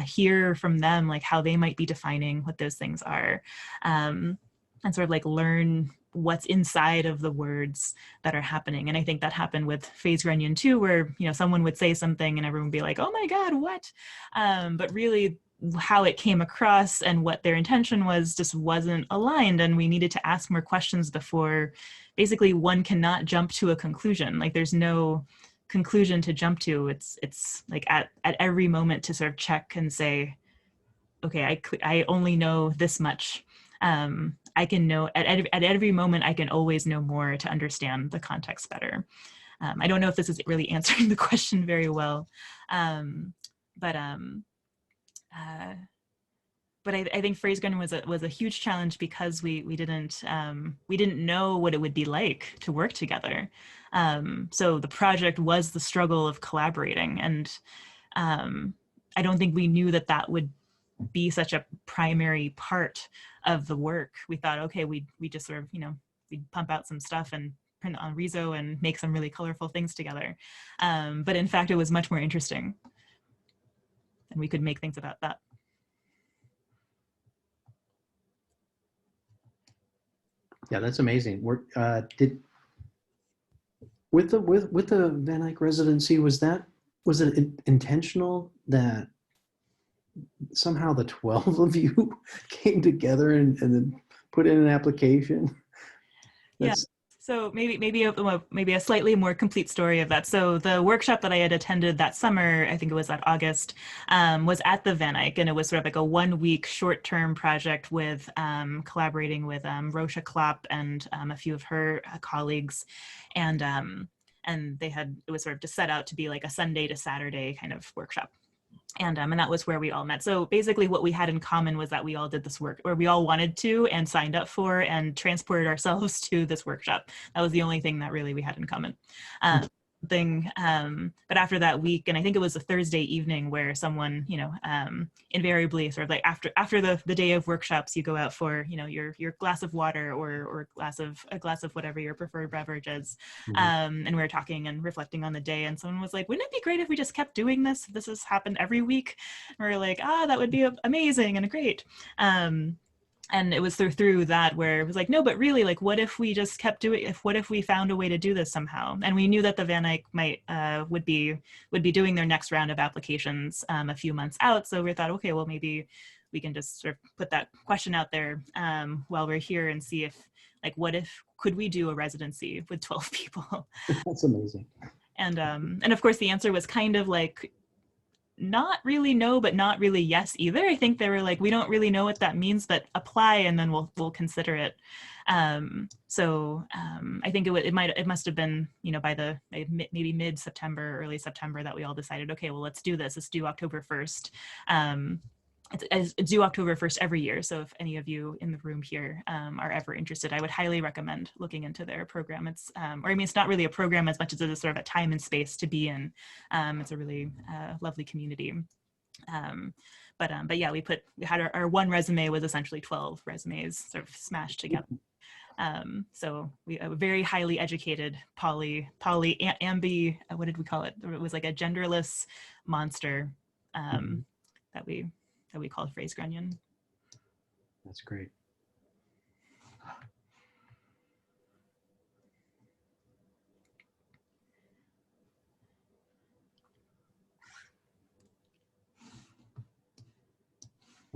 Hear from them, like, how they might be defining what those things are, and sort of like learn what's inside of the words that are happening. And I think that happened with phase grunion too, where, someone would say something and everyone would be like, oh my God, what? But really how it came across and what their intention was just wasn't aligned. And we needed to ask more questions before, basically, one cannot jump to a conclusion. Like, there's no conclusion to jump to. It's like at every moment to sort of check and say, okay, I only know this much. I can know at every moment, I can always know more to understand the context better. I don't know if this is really answering the question very well, but I think phrase grunion was a huge challenge because we didn't know what it would be like to work together. So the project was the struggle of collaborating, and I don't think we knew that would be such a primary part of the work. We thought, okay, we just sort of, we'd pump out some stuff and print it on Rezo and make some really colorful things together. But in fact, it was much more interesting, and we could make things about that. Yeah, that's amazing. With the Van Eyck residency, was it intentional that somehow the 12 of you came together and then put in an application? That's, yeah. So maybe a slightly more complete story of that. So the workshop that I had attended that summer, I think it was that August, was at the Van Eyck, and it was sort of like a 1-week short-term project with collaborating with Rosha Klopp and a few of her colleagues, and it was sort of just set out to be like a Sunday to Saturday kind of workshop. And that was where we all met. So basically what we had in common was that we all did this work, or we all wanted to and signed up for and transported ourselves to this workshop. That was the only thing that really we had in common. thing. But after that week, and I think it was a Thursday evening where someone, invariably sort of like after the day of workshops, you go out for, your glass of water or a glass of whatever your preferred beverage is. And we were talking and reflecting on the day, and someone was like, wouldn't it be great if we just kept doing this? This has happened every week. And we were like, that would be amazing and great. And it was through that where it was like, no, but really, like, what if we just kept doing, what if we found a way to do this somehow? And we knew that the Van Eyck would be doing their next round of applications a few months out. So we thought, okay, well, maybe we can just sort of put that question out there while we're here and see if, like, could we do a residency with 12 people? That's amazing. And of course the answer was kind of like, not really no, but not really yes either. I think they were like, we don't really know what that means, but apply and then we'll consider it. So I think it must have been, by maybe mid-September, early September that we all decided, okay, well, let's do this. Let's do October 1st. It's due October 1st every year. So if any of you in the room here are ever interested, I would highly recommend looking into their program. It's not really a program as much as it is sort of a time and space to be in. It's a really lovely community. But yeah, we had our one resume was essentially 12 resumes sort of smashed together. So we a very highly educated ambi, what did we call it? It was like a genderless monster that we called Phrase Grunion. That's great.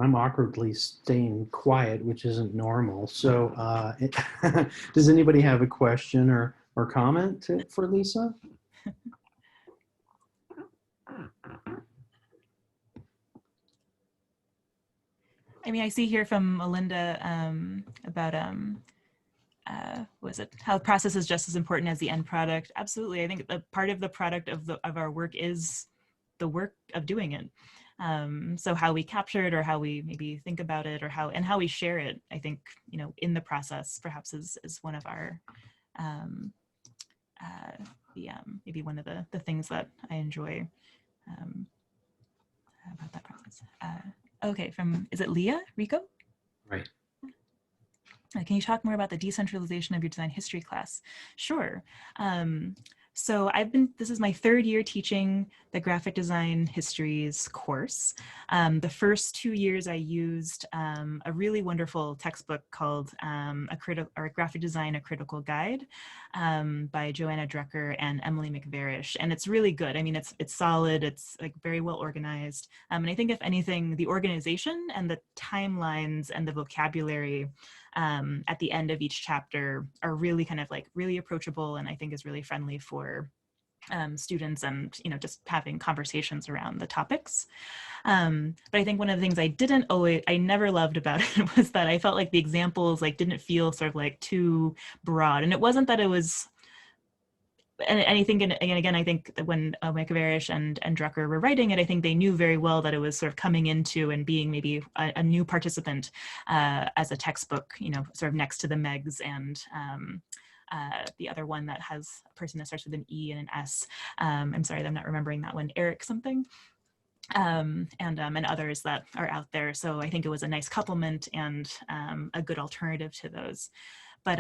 I'm awkwardly staying quiet, which isn't normal. So does anybody have a question or comment for Lisa? I mean, I see here from Melinda about how the process is just as important as the end product. Absolutely. I think the part of the product of our work is the work of doing it. So how we capture it or how we maybe think about it or how we share it, I think, in the process perhaps is one of our maybe one of the things that I enjoy about that process. Okay, is it Leah Rico? Right. Can you talk more about the decentralization of your design history class? Sure. So this is my third year teaching the graphic design histories course. The first 2 years I used a really wonderful textbook called Graphic Design, A Critical Guide by Joanna Drucker and Emily McVarish. And it's really good. I mean, it's solid, it's like very well organized. And I think if anything, the organization and the timelines and the vocabulary at the end of each chapter are really kind of like really approachable and I think is really friendly for students and, just having conversations around the topics. But I think one of the things I never loved about it was that I felt like the examples didn't feel sort of like too broad. And it wasn't that it was, and I think, and again, I think that when McVarish and Drucker were writing it, I think they knew very well that it was sort of coming into and being maybe a new participant as a textbook, sort of next to the Megs and the other one that has a person that starts with an E and an S. I'm sorry, I'm not remembering that one, Eric something. And others that are out there. So I think it was a nice complement and a good alternative to those. But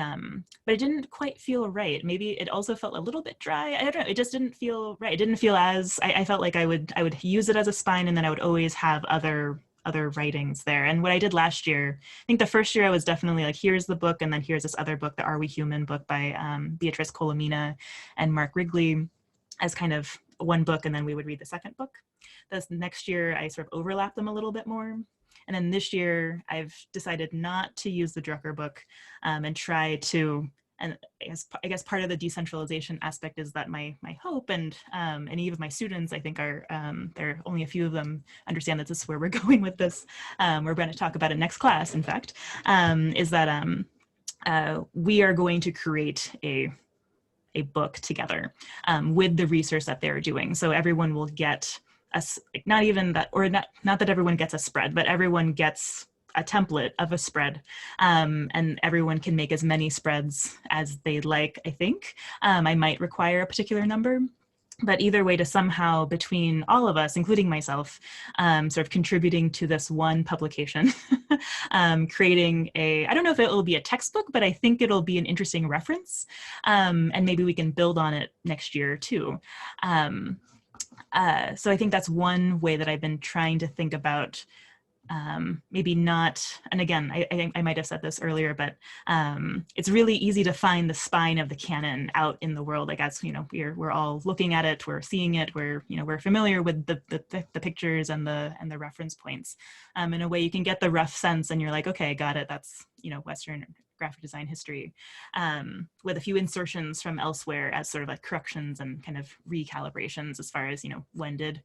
it didn't quite feel right. Maybe it also felt a little bit dry. I don't know. It just didn't feel right. It didn't feel as I felt like I would use it as a spine, and then I would always have other writings there. And what I did last year, I think the first year I was definitely like, here's the book, and then here's this other book, the Are We Human book by Beatrice Colomina and Mark Wrigley, as kind of one book, and then we would read the second book. This next year I sort of overlapped them a little bit more. And then this year, I've decided not to use the Drucker book and try to, and I guess part of the decentralization aspect is that my hope and any of my students, I think there are only a few of them understand that this is where we're going with this. We're going to talk about it next class, in fact, is that we are going to create a book together with the research that they're doing. So everyone will get not that everyone gets a spread, but everyone gets a template of a spread, and everyone can make as many spreads as they'd like, I think. I might require a particular number. But either way, to somehow between all of us, including myself, sort of contributing to this one publication, creating I don't know if it will be a textbook, but I think it'll be an interesting reference. And maybe we can build on it next year too. So I think that's one way that I've been trying to think about, maybe not, and again, I think I might have said this earlier, but it's really easy to find the spine of the canon out in the world. Like, as we're all looking at it, we're seeing it, we're familiar with the pictures and the reference points. In a way, you can get the rough sense, and you're like, okay, got it. That's Western graphic design history, with a few insertions from elsewhere as sort of like corrections and kind of recalibrations as far as when did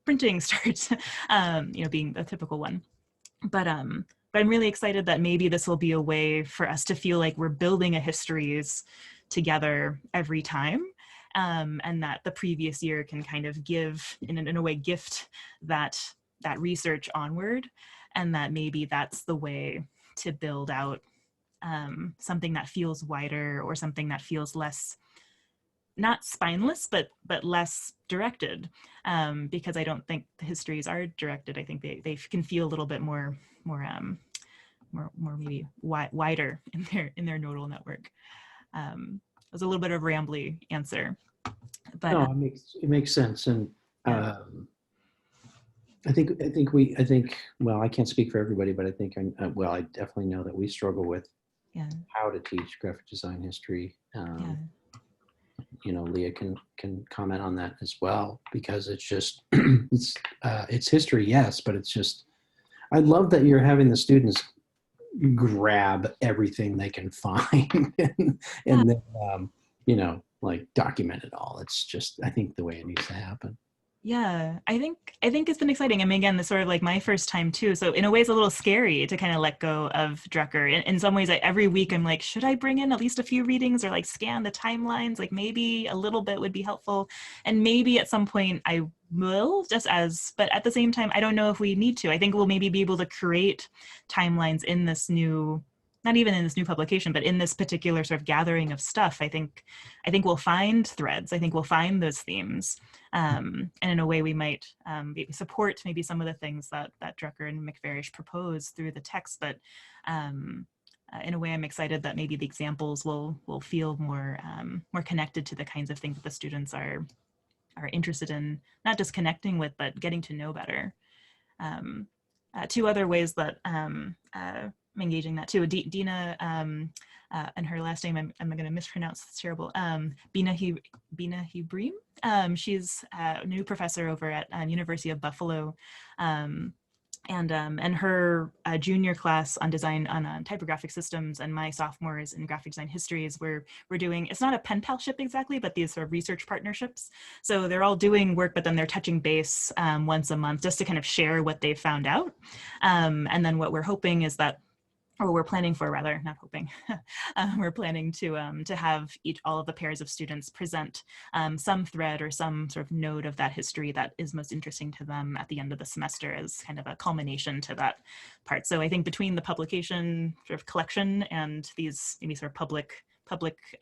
printing starts, being a typical one. But I'm really excited that maybe this will be a way for us to feel like we're building a histories together every time, and that the previous year can kind of give, in a way, gift that research onward, and that maybe that's the way to build out something that feels wider, or something that feels less, not spineless, but less directed, because I don't think the histories are directed. I think they can feel a little bit more maybe wider in their nodal network. It was a little bit of a rambly answer, but no, it makes sense, and I think well, I can't speak for everybody, but I think I definitely know that we struggle with how to teach graphic design history. Leah can comment on that as well, because it's just it's history, yes, but it's just, I love that you're having the students grab everything they can find and then like document it all. It's just, I think, the way it needs to happen. Yeah, I think it's been exciting. I mean, again, this sort of like my first time too. So in a way, it's a little scary to kind of let go of Drucker. In some ways, every week I'm like, should I bring in at least a few readings, or like scan the timelines? Like maybe a little bit would be helpful. And maybe at some point I will, but at the same time, I don't know if we need to. I think we'll maybe be able to create timelines in this new, not even in this new publication, but in this particular sort of gathering of stuff. I think we'll find threads. I think we'll find those themes. And in a way, we might support maybe some of the things that Drucker and McFarish propose through the text. But in a way, I'm excited that maybe the examples will feel more connected to the kinds of things that the students are interested in, not just connecting with, but getting to know better. Two other ways that I'm engaging that too. Dina, and her last name I'm going to mispronounce. It's terrible. Bina Hibrim. She's a new professor over at University of Buffalo, and her junior class on design on typographic systems, and my sophomores in graphic design histories, we're doing, it's not a pen palship exactly, but these sort of research partnerships. So they're all doing work, but then they're touching base once a month just to kind of share what they've found out. And then what we're hoping is that, or we're planning for, rather, not hoping, we're planning to have all of the pairs of students present some thread or some sort of node of that history that is most interesting to them at the end of the semester, as kind of a culmination to that part. So I think between the publication sort of collection and these maybe sort of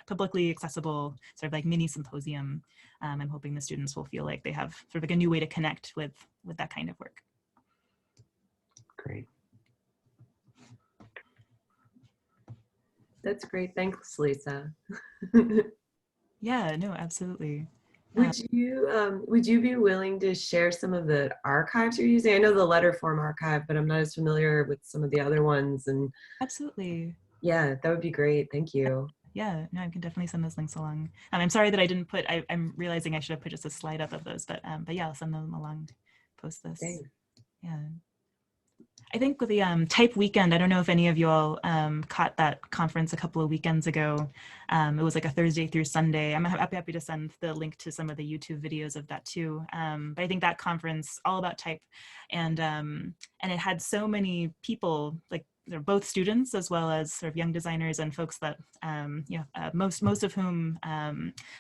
publicly accessible sort of like mini symposium, I'm hoping the students will feel like they have sort of like a new way to connect with that kind of work. Great. That's great. Thanks, Lisa. Yeah, no, absolutely. Would you be willing to share some of the archives you're using? I know the letter form archive, but I'm not as familiar with some of the other ones. And Absolutely. yeah, that would be great. Thank you. Yeah, no, I can definitely send those links along. I'm sorry that I didn't put, I'm realizing I should have put just a slide up of those, but yeah, I'll send them along, post this. Thanks. Yeah. I think with the Type Weekend, I don't know if any of you all caught that conference a couple of weekends ago. It was like a Thursday through Sunday. I'm happy to send the link to some of the YouTube videos of that too. But I think that conference, all about type, and it had so many people, like they're both students as well as sort of young designers and folks that most of whom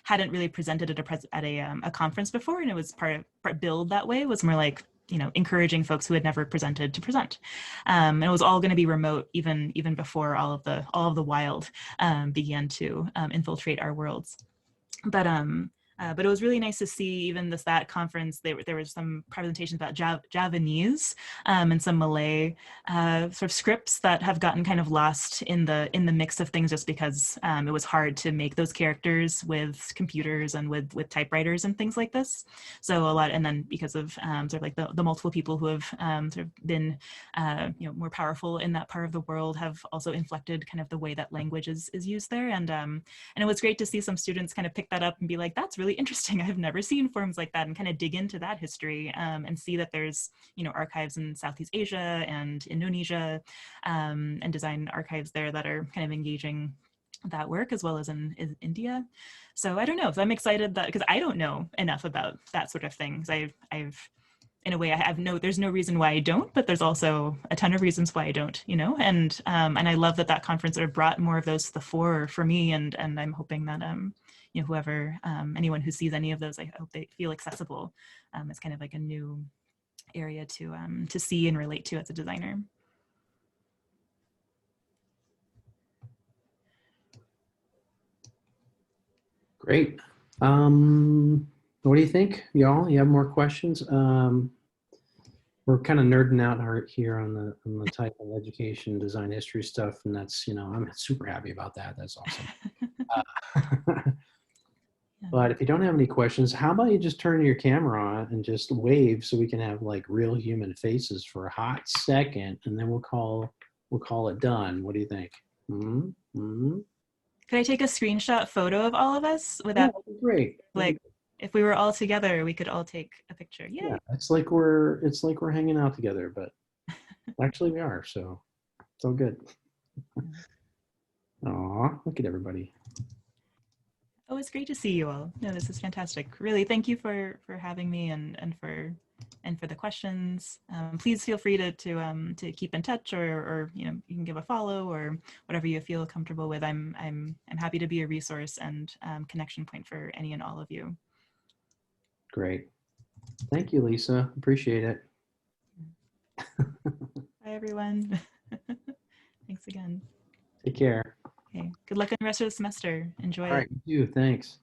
hadn't really presented at a conference before, and it was part build that way. It was more like encouraging folks who had never presented to present. And it was all going to be remote even before all of the wild began to infiltrate our worlds. But it was really nice to see even that conference. There was some presentations about Javanese and some Malay sort of scripts that have gotten kind of lost in the mix of things, just because it was hard to make those characters with computers and with typewriters and things like this. So a lot, and then because of sort of like the multiple people who have sort of been more powerful in that part of the world have also inflected kind of the way that language is used there. And it was great to see some students kind of pick that up and be like, that's really interesting. I've never seen forms like that, and kind of dig into that history and see that there's, archives in Southeast Asia and Indonesia and design archives there that are kind of engaging that work, as well as in India. So I don't know. So I'm excited that, because I don't know enough about that sort of thing. I've in a way, there's no reason why I don't, but there's also a ton of reasons why I don't, and I love that conference sort of brought more of those to the fore for me, and I'm hoping that, whoever, anyone who sees any of those, I hope they feel accessible. It's kind of like a new area to see and relate to as a designer. Great. What do you think, y'all? You have more questions? We're kind of nerding out here on the type of education, design history stuff, and that's, I'm super happy about that. That's awesome. But if you don't have any questions, how about you just turn your camera on and just wave so we can have like real human faces for a hot second, and then we'll call it done. What do you think? Mm-hmm. Could I take a screenshot photo of all of us? Would that be great? Like, if we were all together, we could all take a picture. Yay. Yeah, it's like we're hanging out together, but actually we are, so it's all good. Aw, look at everybody. Oh, it's great to see you all. No, this is fantastic. Really, thank you for having me and for the questions. Please feel free to keep in touch, or you can give a follow or whatever you feel comfortable with. I'm happy to be a resource and connection point for any and all of you. Great. Thank you, Lisa. Appreciate it. Bye, everyone. Thanks again. Take care. Okay. Good luck in the rest of the semester. Enjoy All right, you too. Thanks.